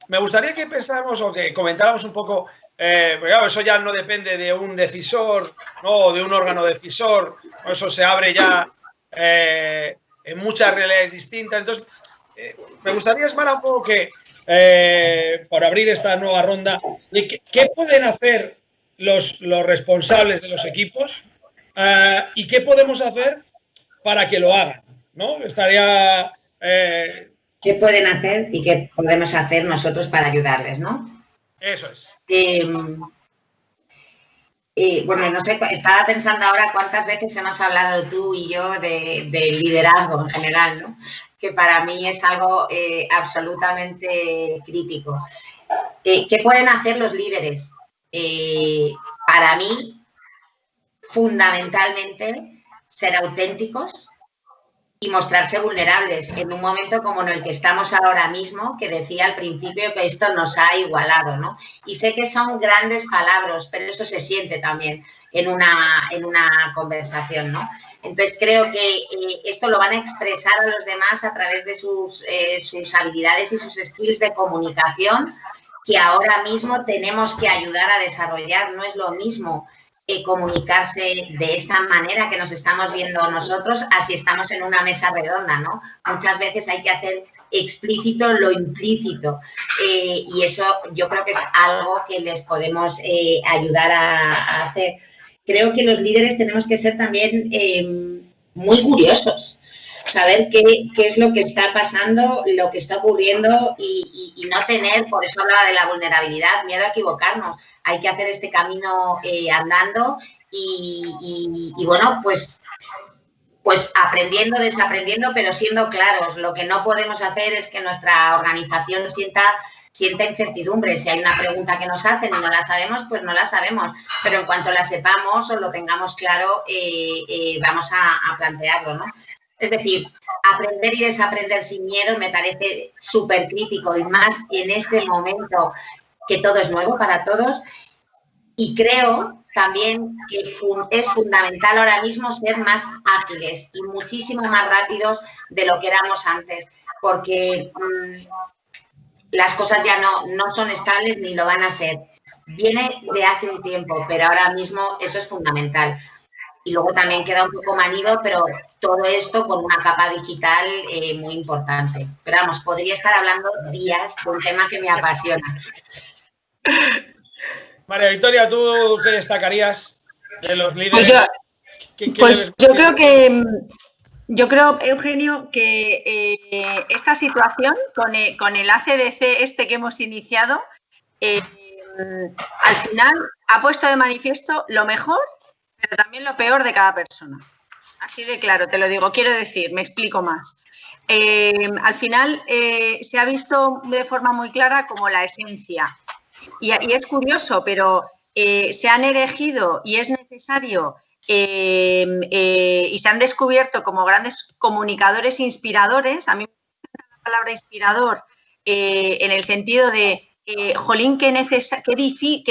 Me gustaría que pensáramos o que comentáramos un poco, porque claro, eso ya no depende de un decisor, ¿no? De un órgano decisor, eso se abre ya en muchas realidades distintas. Entonces, me gustaría, Esmara, un poco que, por abrir esta nueva ronda, ¿qué pueden hacer los responsables de los equipos y qué podemos hacer para que lo hagan, ¿no? Estaría... ¿Qué pueden hacer y qué podemos hacer nosotros para ayudarles, no? Eso es. Bueno, no sé, estaba pensando ahora cuántas veces hemos hablado tú y yo de liderazgo en general, ¿no? Que para mí es algo absolutamente crítico. ¿Qué pueden hacer los líderes? Para mí, fundamentalmente, ser auténticos y mostrarse vulnerables en un momento como en el que estamos ahora mismo, que decía al principio que esto nos ha igualado, ¿no? Y sé que son grandes palabras, pero eso se siente también en una conversación, ¿no? Entonces creo que esto lo van a expresar a los demás a través de sus habilidades y sus skills de comunicación, que ahora mismo tenemos que ayudar a desarrollar. No es lo mismo comunicarse de esta manera que nos estamos viendo nosotros, así estamos en una mesa redonda, ¿no? Muchas veces hay que hacer explícito lo implícito y eso yo creo que es algo que les podemos ayudar a hacer. Creo que los líderes tenemos que ser también muy curiosos, saber qué es lo que está pasando, lo que está ocurriendo y no tener, por eso hablaba de la vulnerabilidad, miedo a equivocarnos. Hay que hacer este camino andando y bueno, pues aprendiendo, desaprendiendo, pero siendo claros. Lo que no podemos hacer es que nuestra organización sienta incertidumbre. Si hay una pregunta que nos hacen y no la sabemos, pues no la sabemos. Pero en cuanto la sepamos o lo tengamos claro, vamos a plantearlo, ¿no? Es decir, aprender y desaprender sin miedo me parece súper crítico y más en este momento que todo es nuevo para todos y creo también que es fundamental ahora mismo ser más ágiles y muchísimo más rápidos de lo que éramos antes, porque las cosas ya no son estables ni lo van a ser. Viene de hace un tiempo, pero ahora mismo eso es fundamental. Y luego también queda un poco manido, pero todo esto con una capa digital muy importante. Pero vamos, podría estar hablando días de un tema que me apasiona. María Victoria, ¿tú qué destacarías de los líderes? Yo creo, Eugenio, que esta situación con el ACDC que hemos iniciado, al final ha puesto de manifiesto lo mejor, pero también lo peor de cada persona. Así de claro, te lo digo. Quiero decir, me explico más. Al final se ha visto de forma muy clara como la esencia. Y es curioso, pero se han erigido y es necesario y se han descubierto como grandes comunicadores inspiradores. A mí me encanta la palabra inspirador en el sentido de, jolín, qué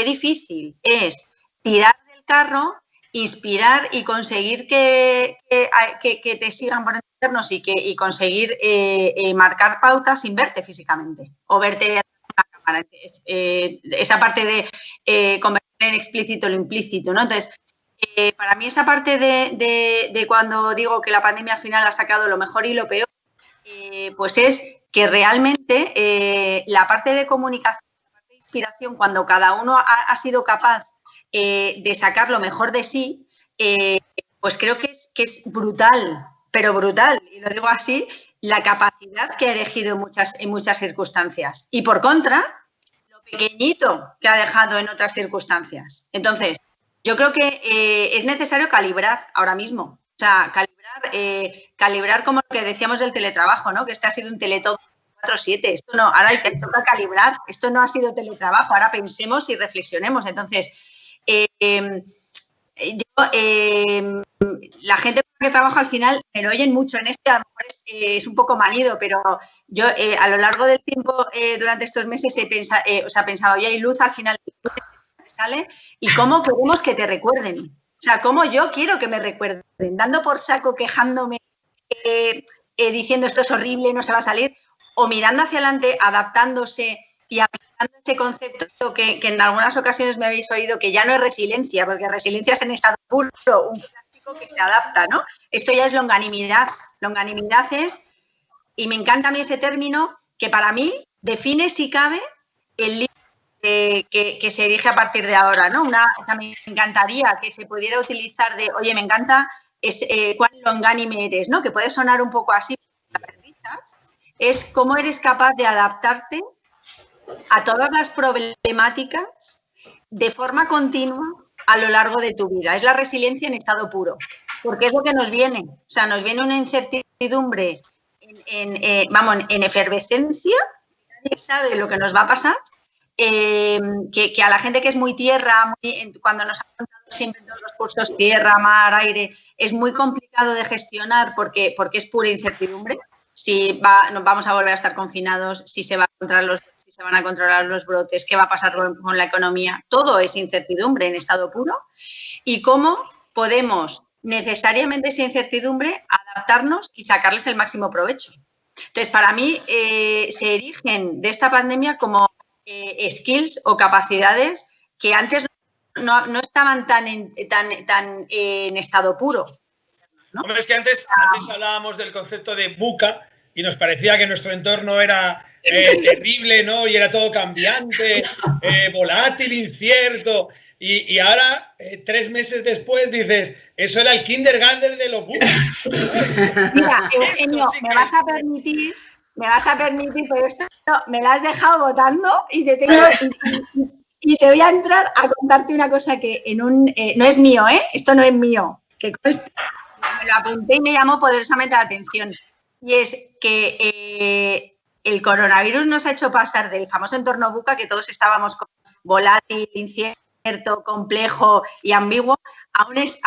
difícil es tirar del carro, inspirar y conseguir que te sigan por entornos y conseguir marcar pautas sin verte físicamente o verte en una cámara. Esa parte de convertir en explícito lo implícito, ¿no? Entonces, para mí esa parte de cuando digo que la pandemia al final ha sacado lo mejor y lo peor, pues es que realmente la parte de comunicación, la parte de inspiración, cuando cada uno ha sido capaz de sacar lo mejor de sí, pues creo que es brutal, pero brutal, y lo digo así, la capacidad que ha elegido en muchas circunstancias. Y por contra, lo pequeñito que ha dejado en otras circunstancias. Entonces, yo creo que es necesario calibrar ahora mismo. O sea, calibrar como lo que decíamos del teletrabajo, ¿no? Que este ha sido un teletón 4/7. Esto no, ahora hay que toca calibrar. Esto no ha sido teletrabajo. Ahora pensemos y reflexionemos. Entonces, la gente que trabaja al final me lo oyen mucho en a lo mejor es un poco manido, pero yo a lo largo del tiempo, durante estos meses he pensado, oye, hay luz al final sale, y cómo queremos que te recuerden. O sea, cómo yo quiero que me recuerden, dando por saco, quejándome, diciendo esto es horrible, no se va a salir, o mirando hacia adelante, adaptándose y aplicando ese concepto que en algunas ocasiones me habéis oído, que ya no es resiliencia, porque resiliencia es en estado puro, un plástico que se adapta, ¿no? Esto ya es longanimidad. Longanimidad es, y me encanta a mí ese término, que para mí define, si cabe, el líder que se erige a partir de ahora, ¿no? O sea, me encantaría que se pudiera utilizar de, oye, me encanta cuán longánime eres, ¿no? Que puede sonar un poco así, es cómo eres capaz de adaptarte a todas las problemáticas de forma continua a lo largo de tu vida. Es la resiliencia en estado puro, porque es lo que nos viene. O sea, nos viene una incertidumbre en efervescencia, nadie sabe lo que nos va a pasar, que a la gente que es muy tierra, cuando nos han contado siempre en todos los cursos tierra, mar, aire, es muy complicado de gestionar porque es pura incertidumbre. Si vamos a volver a estar confinados, si se van a controlar los brotes, qué va a pasar con la economía. Todo es incertidumbre en estado puro. Y cómo podemos necesariamente esa incertidumbre adaptarnos y sacarles el máximo provecho. Entonces, para mí se erigen de esta pandemia como skills o capacidades que antes no estaban tan en estado puro, ¿no? Hombre, es que antes hablábamos del concepto de VUCA y nos parecía que nuestro entorno era terrible, ¿no? Y era todo cambiante, volátil, incierto. Y ahora, 3 meses después, dices, eso era el kindergarten de los VUCA. Mira, Eugenio, sí me vas a permitir, pero esto me lo has dejado votando y te voy a entrar a contarte una cosa que no es mío, esto no es mío, que me lo apunté y me llamó poderosamente la atención. Y es que el coronavirus nos ha hecho pasar del famoso entorno VUCA, que todos estábamos con volátil, incierto, complejo y ambiguo, a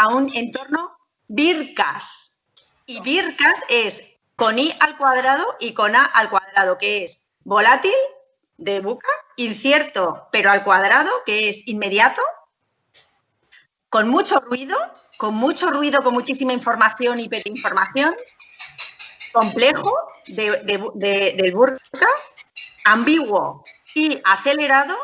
un entorno VIRCAS. Y VIRCAS es con I al cuadrado y con A al cuadrado, que es volátil, de VUCA, incierto pero al cuadrado, que es inmediato, con mucho ruido, con muchísima información, hiperinformación, complejo del VUCA, ambiguo y acelerado,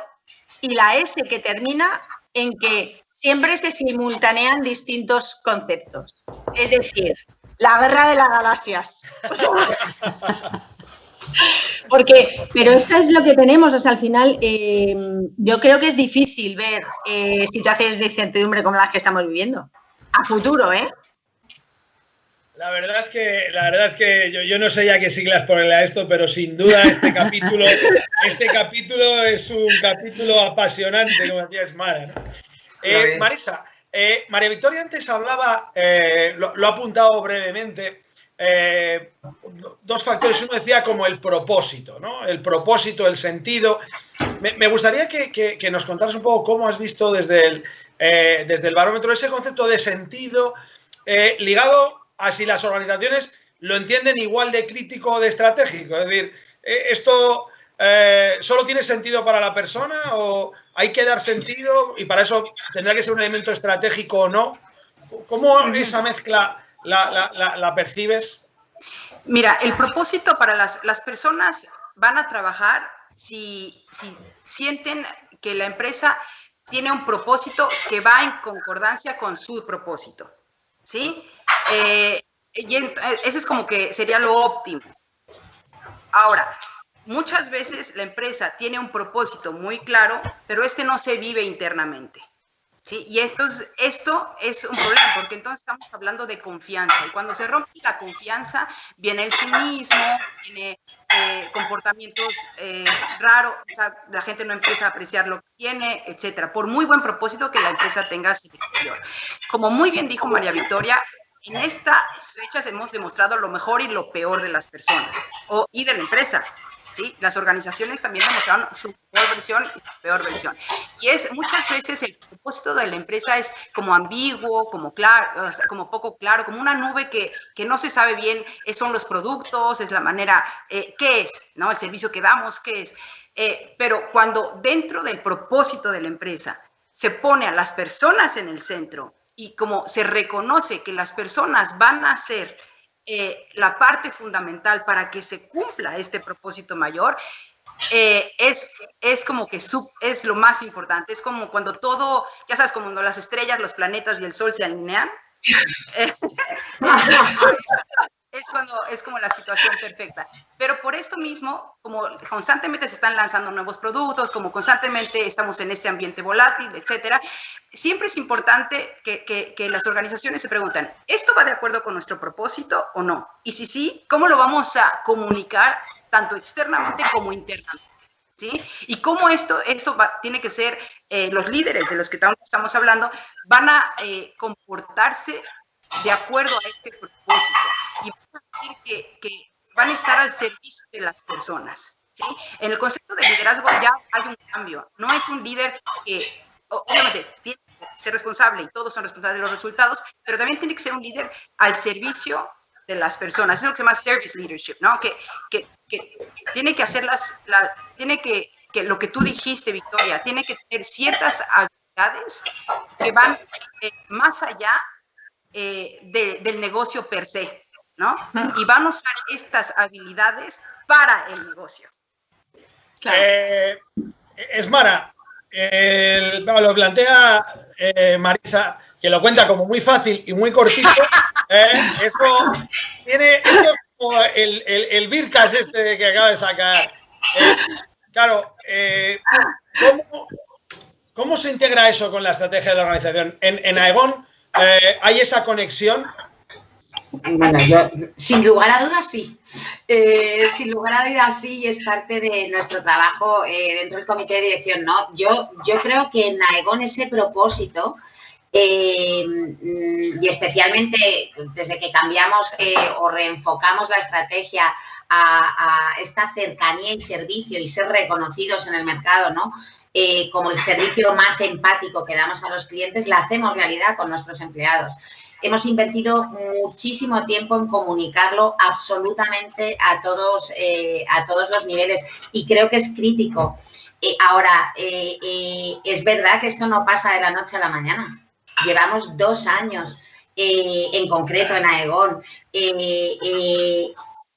y la S que termina en que siempre se simultanean distintos conceptos. Es decir, la guerra de las galaxias. O sea, pero esto es lo que tenemos, o sea, al final yo creo que es difícil ver situaciones de incertidumbre como las que estamos viviendo a futuro, ¿eh? La verdad es que yo no sé ya qué siglas ponerle a esto, pero sin duda este capítulo es un capítulo apasionante, como decías, Mara, ¿no? Marisa, María Victoria antes hablaba, lo ha apuntado brevemente, dos factores. Uno decía como el propósito, ¿no? El propósito, el sentido. Me gustaría que nos contaras un poco cómo has visto desde el barómetro ese concepto de sentido ligado a si las organizaciones lo entienden igual de crítico o de estratégico. Es decir, ¿esto solo tiene sentido para la persona o hay que dar sentido y para eso tendrá que ser un elemento estratégico o no? ¿Cómo esa mezcla la percibes? Mira, el propósito para las personas van a trabajar si sienten que la empresa tiene un propósito que va en concordancia con su propósito, ¿sí? Y ese es como que sería lo óptimo. Ahora, muchas veces la empresa tiene un propósito muy claro, pero no se vive internamente, ¿sí? Y entonces esto es un problema, porque entonces estamos hablando de confianza. Y cuando se rompe la confianza, viene el cinismo, viene comportamientos raros, o sea, la gente no empieza a apreciar lo que tiene, etcétera, por muy buen propósito que la empresa tenga hacia el exterior. Como muy bien dijo María Victoria, en estas fechas hemos demostrado lo mejor y lo peor de las personas y de la empresa. ¿Sí? Las organizaciones también demostraron su mejor versión y su peor versión. Y muchas veces el propósito de la empresa es como ambiguo, como claro, o sea, como poco claro, como una nube que no se sabe bien, son los productos, es la manera, ¿qué es? ¿No? El servicio que damos, ¿qué es? Pero cuando dentro del propósito de la empresa se pone a las personas en el centro y como se reconoce que las personas van a ser la parte fundamental para que se cumpla este propósito mayor, es como que es lo más importante. Es como cuando todo, ya sabes, como cuando las estrellas, los planetas y el sol se alinean. Es como la situación perfecta. Pero por esto mismo, como constantemente se están lanzando nuevos productos, como constantemente estamos en este ambiente volátil, etcétera, siempre es importante que las organizaciones se pregunten, ¿esto va de acuerdo con nuestro propósito o no? Y si sí, ¿cómo lo vamos a comunicar tanto externamente como internamente? ¿Sí? Y cómo esto tiene que ser, los líderes de los que estamos hablando van a comportarse de acuerdo a este propósito y van a decir que van a estar al servicio de las personas, ¿sí? En el concepto de liderazgo ya hay un cambio. No es un líder que, obviamente, tiene que ser responsable y todos son responsables de los resultados, pero también tiene que ser un líder al servicio de las personas. Es lo que se llama service leadership, ¿no? Que tiene que hacer lo que tú dijiste, Victoria, tiene que tener ciertas habilidades que van más allá del negocio per se, ¿no? Y van a usar estas habilidades para el negocio. Claro. Esmara, lo plantea Marisa, que lo cuenta como muy fácil y muy cortito. Esto es como el Birkas que acaba de sacar. Claro, ¿cómo se integra eso con la estrategia de la organización? En Aegon, ¿hay esa conexión? Bueno, yo, sin lugar a dudas, sí. Sin lugar a dudas, sí, y es parte de nuestro trabajo dentro del comité de dirección, ¿no? Yo creo que en Aegon ese propósito, y especialmente desde que cambiamos o reenfocamos la estrategia a esta cercanía y servicio y ser reconocidos en el mercado, ¿no? Como el servicio más empático que damos a los clientes, la hacemos realidad con nuestros empleados. hemos invertido muchísimo tiempo en comunicarlo absolutamente a todos los niveles y creo que es crítico. Ahora, es verdad que esto no pasa de la noche a la mañana. Llevamos 2 años, en concreto en Aegon,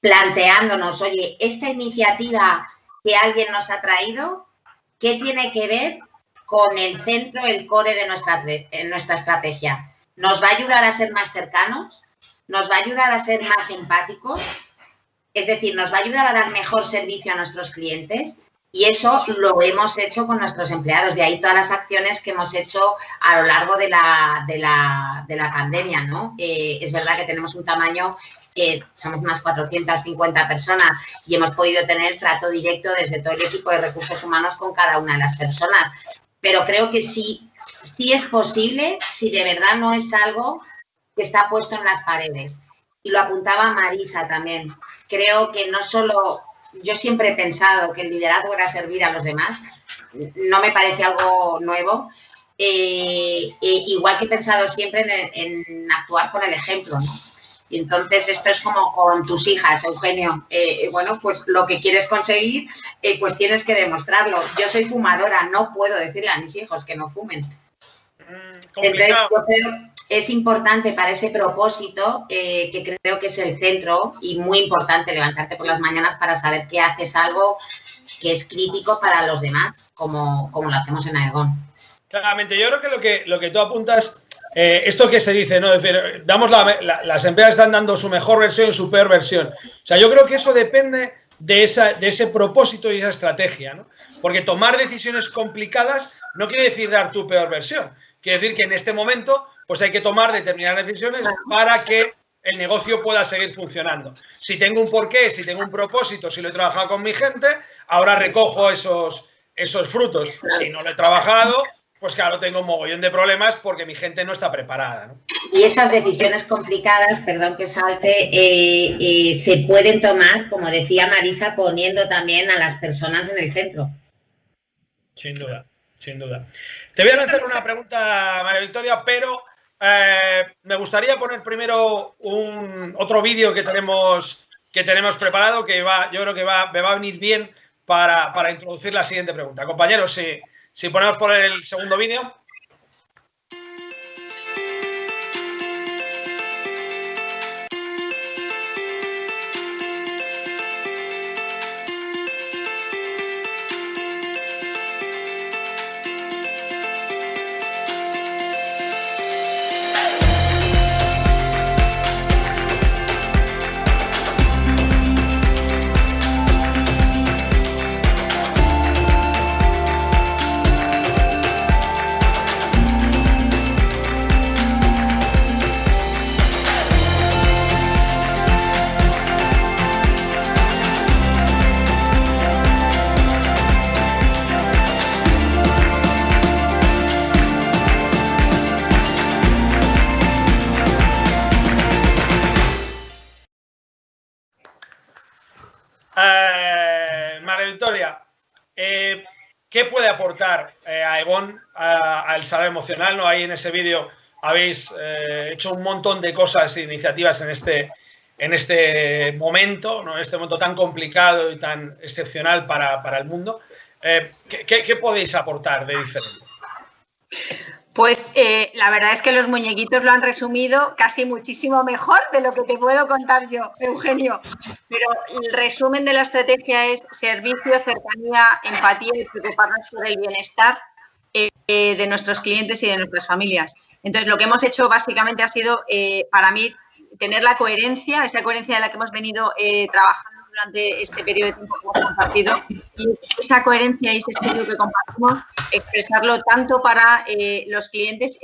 planteándonos, oye, esta iniciativa que alguien nos ha traído, ¿qué tiene que ver con el centro, el core de nuestra estrategia? ¿Nos va a ayudar a ser más cercanos? ¿Nos va a ayudar a ser más empáticos? Es decir, ¿nos va a ayudar a dar mejor servicio a nuestros clientes? Y eso lo hemos hecho con nuestros empleados. De ahí todas las acciones que hemos hecho a lo largo de la pandemia, ¿no? Es verdad que tenemos un tamaño que somos unas 450 personas y hemos podido tener trato directo desde todo el equipo de recursos humanos con cada una de las personas. Pero creo que sí es posible, si de verdad no es algo que está puesto en las paredes. Y lo apuntaba Marisa también. Creo que no solo... Yo siempre he pensado que el liderazgo era servir a los demás. No me parece algo nuevo. Igual que he pensado siempre en actuar con el ejemplo, ¿no? Y entonces esto es como con tus hijas, Eugenio. Bueno, pues lo que quieres conseguir, pues tienes que demostrarlo. Yo soy fumadora, no puedo decirle a mis hijos que no fumen. Entonces, yo creo es importante para ese propósito, que creo que es el centro, y muy importante levantarte por las mañanas para saber que haces algo que es crítico para los demás, como lo hacemos en Aegon. Claramente, yo creo que lo que tú apuntas, esto que se dice, ¿no? Es decir, las empresas están dando su mejor versión y su peor versión. O sea, yo creo que eso depende de ese propósito y esa estrategia, ¿no? Porque tomar decisiones complicadas no quiere decir dar tu peor versión. Quiere decir que en este momento pues hay que tomar determinadas decisiones para que el negocio pueda seguir funcionando. Si tengo un porqué, si tengo un propósito, si lo he trabajado con mi gente, ahora recojo esos frutos. Si no lo he trabajado, pues claro, tengo un mogollón de problemas porque mi gente no está preparada, ¿no? Y esas decisiones complicadas, perdón que salte, se pueden tomar, como decía Marisa, poniendo también a las personas en el centro. Sin duda, sin duda. Te voy a lanzar una pregunta, María Victoria, pero me gustaría poner primero otro vídeo que tenemos preparado, que yo creo que me va a venir bien para introducir la siguiente pregunta. Compañeros, si ponemos por el segundo vídeo. María Victoria, ¿qué puede aportar Aegon al salario emocional, ¿no? Ahí en ese vídeo habéis hecho un montón de cosas e iniciativas en este momento, ¿no? En este momento tan complicado y tan excepcional para el mundo. ¿Qué podéis aportar de diferente? Pues la verdad es que los muñequitos lo han resumido casi muchísimo mejor de lo que te puedo contar yo, Eugenio. Pero el resumen de la estrategia es servicio, cercanía, empatía y preocuparnos por el bienestar de nuestros clientes y de nuestras familias. Entonces, lo que hemos hecho básicamente ha sido, para mí, tener la coherencia, esa coherencia de la que hemos venido trabajando durante este periodo de tiempo que hemos compartido, y esa coherencia y ese espíritu que compartimos, expresarlo tanto para los clientes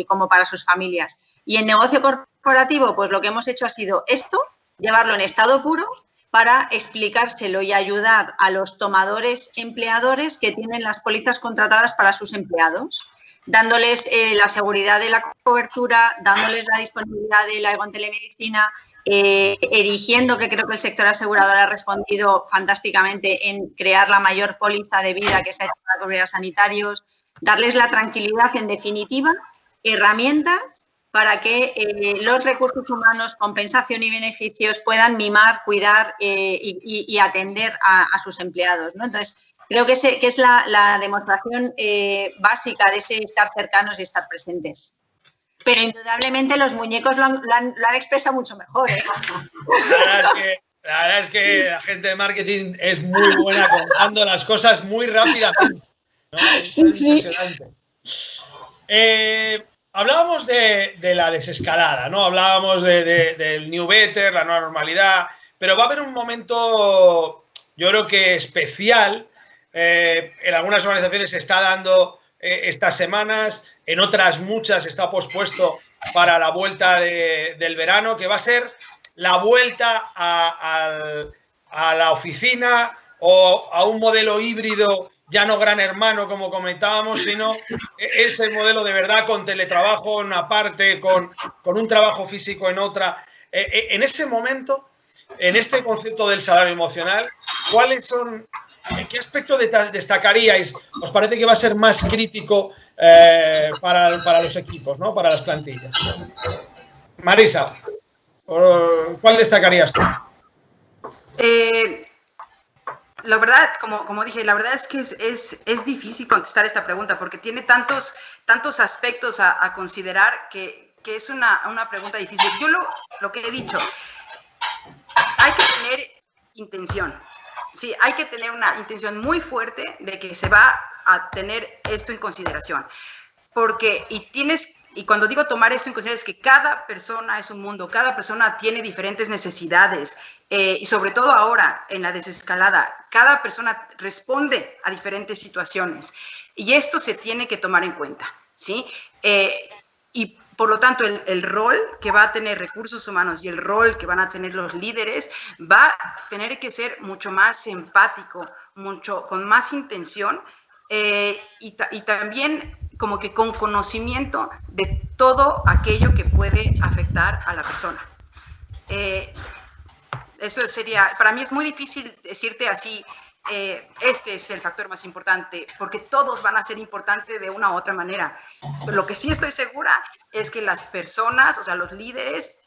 como para sus familias. Y en negocio corporativo, pues lo que hemos hecho ha sido esto, llevarlo en estado puro para explicárselo y ayudar a los tomadores empleadores que tienen las pólizas contratadas para sus empleados, dándoles la seguridad de la cobertura, dándoles la disponibilidad de la Aegon Telemedicina, erigiendo, que creo que el sector asegurador ha respondido fantásticamente en crear la mayor póliza de vida que se ha hecho para cubrir a sanitarios, darles la tranquilidad, en definitiva, herramientas para que los recursos humanos, compensación y beneficios puedan mimar, cuidar y atender a sus empleados, ¿no? Entonces, creo que es la demostración básica de ese estar cercanos y estar presentes. Pero indudablemente los muñecos lo han expresado mucho mejor, ¿eh? La verdad es que la gente de marketing es muy buena contando las cosas muy rápidamente, ¿no? Es impresionante. Hablábamos de la desescalada, ¿no? Hablábamos del New Better, la nueva normalidad, pero va a haber un momento, yo creo que especial. En algunas organizaciones se está dando estas semanas, en otras muchas está pospuesto para la vuelta del verano, que va a ser la vuelta a la oficina o a un modelo híbrido, ya no gran hermano como comentábamos, sino ese modelo de verdad con teletrabajo en una parte, con un trabajo físico en otra. En ese momento, en este concepto del salario emocional, ¿cuáles son, qué aspecto destacaríais? ¿Os parece que va a ser más crítico para los equipos, ¿no? Para las plantillas? Marisa, ¿cuál destacarías tú? La verdad, como dije, la verdad es que es difícil contestar esta pregunta porque tiene tantos aspectos a considerar que es una pregunta difícil. Yo lo que he dicho, hay que tener intención. Sí, hay que tener una intención muy fuerte de que se va a tener esto en consideración. Y cuando digo tomar esto en consideración es que cada persona es un mundo, cada persona tiene diferentes necesidades y sobre todo ahora en la desescalada, cada persona responde a diferentes situaciones y esto se tiene que tomar en cuenta, ¿sí? Y por lo tanto el rol que va a tener recursos humanos y el rol que van a tener los líderes va a tener que ser mucho más empático, con más intención y también como que con conocimiento de todo aquello que puede afectar a la persona. Eso sería, para mí es muy difícil decirte así, este es el factor más importante, porque todos van a ser importantes de una u otra manera. Pero lo que sí estoy segura es que las personas, o sea, los líderes,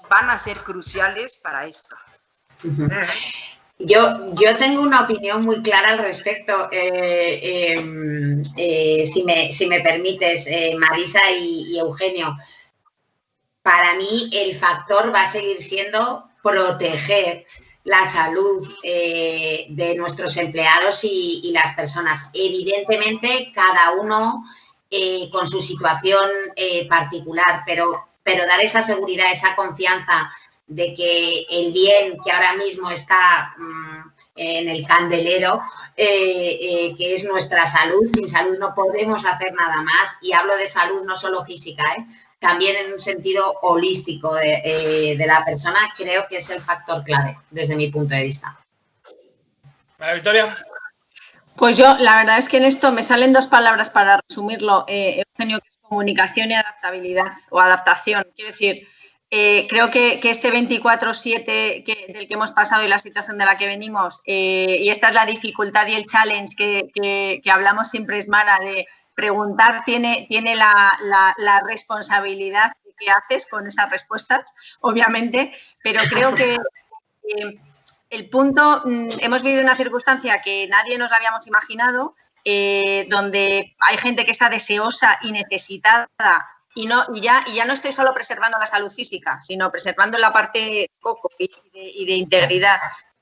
van a ser cruciales para esto. Yo tengo una opinión muy clara al respecto, si me permites, Marisa y Eugenio. Para mí el factor va a seguir siendo proteger la salud de nuestros empleados y las personas. Evidentemente, cada uno con su situación particular, pero dar esa seguridad, esa confianza de que el bien que ahora mismo está en el candelero, que es nuestra salud. Sin salud no podemos hacer nada más. Y hablo de salud no solo física, también en un sentido holístico de la persona. Creo que es el factor clave desde mi punto de vista. María Victoria. Pues yo, la verdad es que en esto me salen dos palabras para resumirlo, Eugenio, que es comunicación y adaptabilidad o adaptación. Quiero decir, creo que este 24/7 del que hemos pasado y la situación de la que venimos, y esta es la dificultad y el challenge que hablamos siempre, Ismara, de preguntar, tiene la responsabilidad de qué haces con esas respuestas, obviamente, pero creo que el punto, hemos vivido una circunstancia que nadie nos habíamos imaginado, donde hay gente que está deseosa y necesitada. Y ya no estoy solo preservando la salud física, sino preservando la parte coco y de integridad,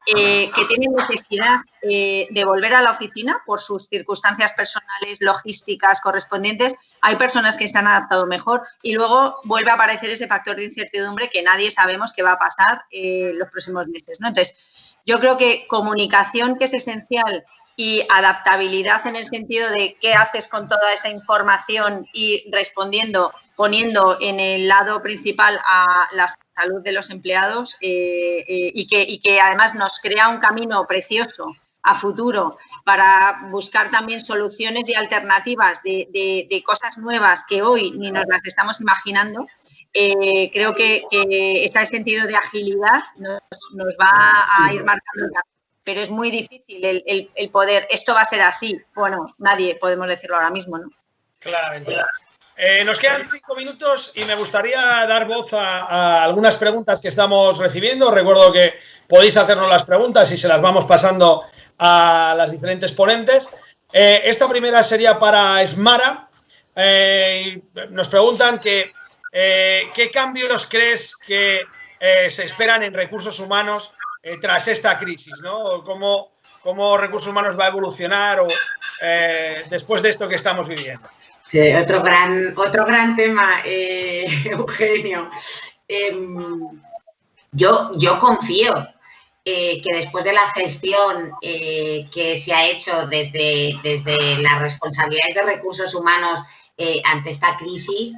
que tienen necesidad de volver a la oficina por sus circunstancias personales, logísticas correspondientes. Hay personas que se han adaptado mejor y luego vuelve a aparecer ese factor de incertidumbre que nadie sabemos qué va a pasar los próximos meses, ¿no? Entonces, yo creo que comunicación, que es esencial, y adaptabilidad en el sentido de qué haces con toda esa información y respondiendo, poniendo en el lado principal a la salud de los empleados y que además nos crea un camino precioso a futuro para buscar también soluciones y alternativas de cosas nuevas que hoy ni nos las estamos imaginando. Creo que ese sentido de agilidad nos va a ir marcando el camino. Pero es muy difícil el poder, esto va a ser así. Bueno, nadie podemos decirlo ahora mismo, ¿no? Claramente. Nos quedan 5 minutos y me gustaría dar voz a algunas preguntas que estamos recibiendo. Recuerdo que podéis hacernos las preguntas y se las vamos pasando a las diferentes ponentes. Esta primera sería para Esmara. Nos preguntan que ¿qué cambios crees que se esperan en recursos humanos tras esta crisis, ¿no? ¿Cómo recursos humanos va a evolucionar después de esto que estamos viviendo? Sí, otro gran tema, Eugenio. Yo confío que después de la gestión que se ha hecho desde las responsabilidades de recursos humanos ante esta crisis,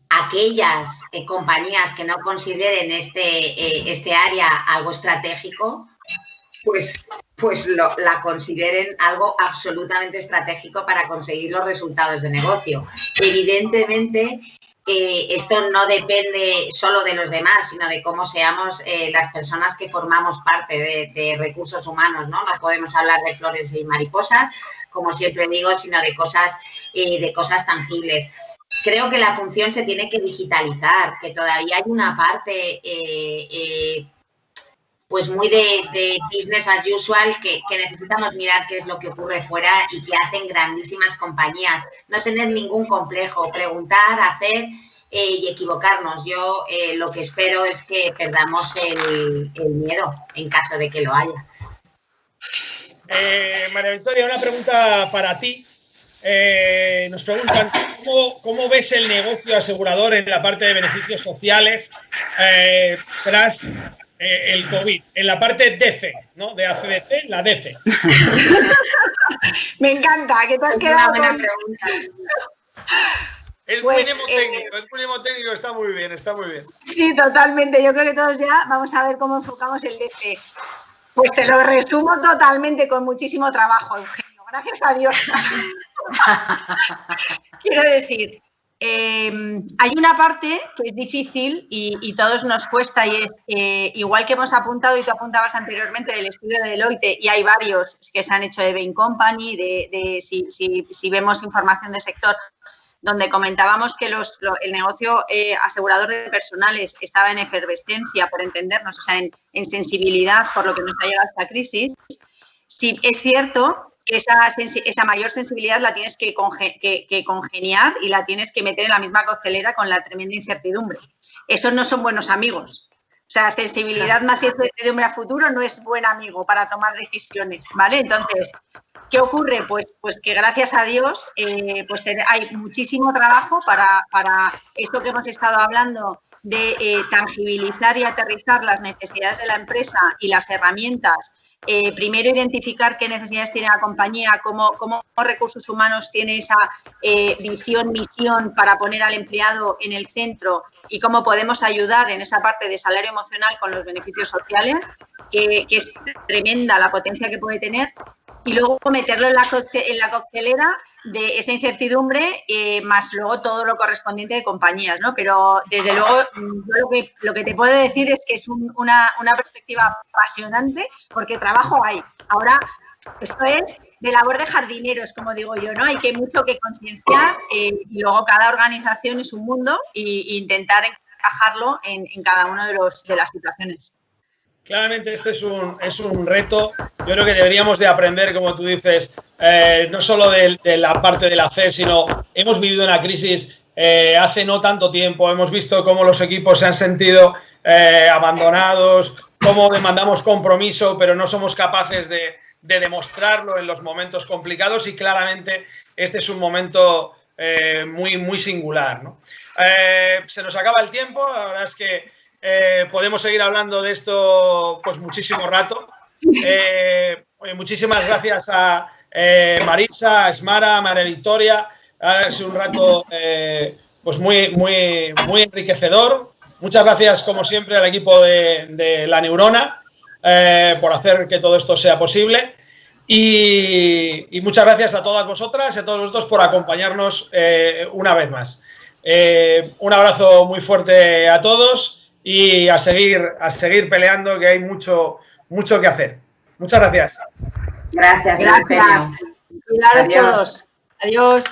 aquellas compañías que no consideren este área algo estratégico, pues la consideren algo absolutamente estratégico para conseguir los resultados de negocio. Evidentemente, esto no depende solo de los demás, sino de cómo seamos las personas que formamos parte de recursos humanos, ¿no? No podemos hablar de flores y mariposas, como siempre digo, sino de cosas tangibles. Creo que la función se tiene que digitalizar, que todavía hay una parte pues muy de business as usual que necesitamos mirar qué es lo que ocurre fuera y que hacen grandísimas compañías. No tener ningún complejo, preguntar, hacer y equivocarnos. Yo lo que espero es que perdamos el miedo en caso de que lo haya. María Victoria, una pregunta para ti. Nos preguntan ¿cómo ves el negocio asegurador en la parte de beneficios sociales tras el COVID? En la parte DC, ¿no? De ACDC, la DC. Me encanta, que te has quedado una buena pregunta. Es muy mnemotécnico, está muy bien. Sí, totalmente. Yo creo que todos ya vamos a ver cómo enfocamos el DC. Pues te lo resumo totalmente con muchísimo trabajo, Eugenio. Gracias a Dios. Quiero decir, hay una parte que es difícil y todos nos cuesta y es, igual que hemos apuntado y tú apuntabas anteriormente del estudio de Deloitte, y hay varios que se han hecho de Bain Company, si vemos información del sector, donde comentábamos que el negocio asegurador de personales estaba en efervescencia, por entendernos, o sea, en sensibilidad por lo que nos ha llegado esta crisis. Sí, es cierto que esa mayor sensibilidad la tienes que congeniar y la tienes que meter en la misma coctelera con la tremenda incertidumbre. Esos no son buenos amigos. O sea, sensibilidad más incertidumbre a futuro no es buen amigo para tomar decisiones, ¿vale? Entonces, ¿qué ocurre? Pues que gracias a Dios pues hay muchísimo trabajo para esto que hemos estado hablando de tangibilizar y aterrizar las necesidades de la empresa y las herramientas. Primero, identificar qué necesidades tiene la compañía, cómo recursos humanos tiene esa visión, misión para poner al empleado en el centro y cómo podemos ayudar en esa parte de salario emocional con los beneficios sociales, que es tremenda la potencia que puede tener, y luego meterlo en la coctelera de esa incertidumbre, más luego todo lo correspondiente de compañías, ¿no? Pero desde luego yo lo que te puedo decir es que es una perspectiva apasionante porque trabajo hay. Ahora, esto es de labor de jardineros, como digo yo, ¿no? Hay mucho que concienciar y luego cada organización es un mundo e intentar encajarlo en cada uno de las situaciones. Claramente este es un reto. Yo creo que deberíamos de aprender, como tú dices, no solo de la parte de la C, sino hemos vivido una crisis hace no tanto tiempo. Hemos visto cómo los equipos se han sentido abandonados, cómo demandamos compromiso, pero no somos capaces de demostrarlo en los momentos complicados, y claramente este es un momento muy singular, ¿no? Se nos acaba el tiempo. La verdad es que podemos seguir hablando de esto pues muchísimo rato. Muchísimas gracias a Marisa, a Esmara, a María Victoria. Ha sido un rato pues muy enriquecedor. Muchas gracias, como siempre, al equipo de La Neurona por hacer que todo esto sea posible. Y muchas gracias a todas vosotras y a todos vosotros por acompañarnos una vez más. Un abrazo muy fuerte a todos. Y a seguir peleando, que hay mucho que hacer. Muchas gracias. Gracias. Cuidado a todos. Adiós.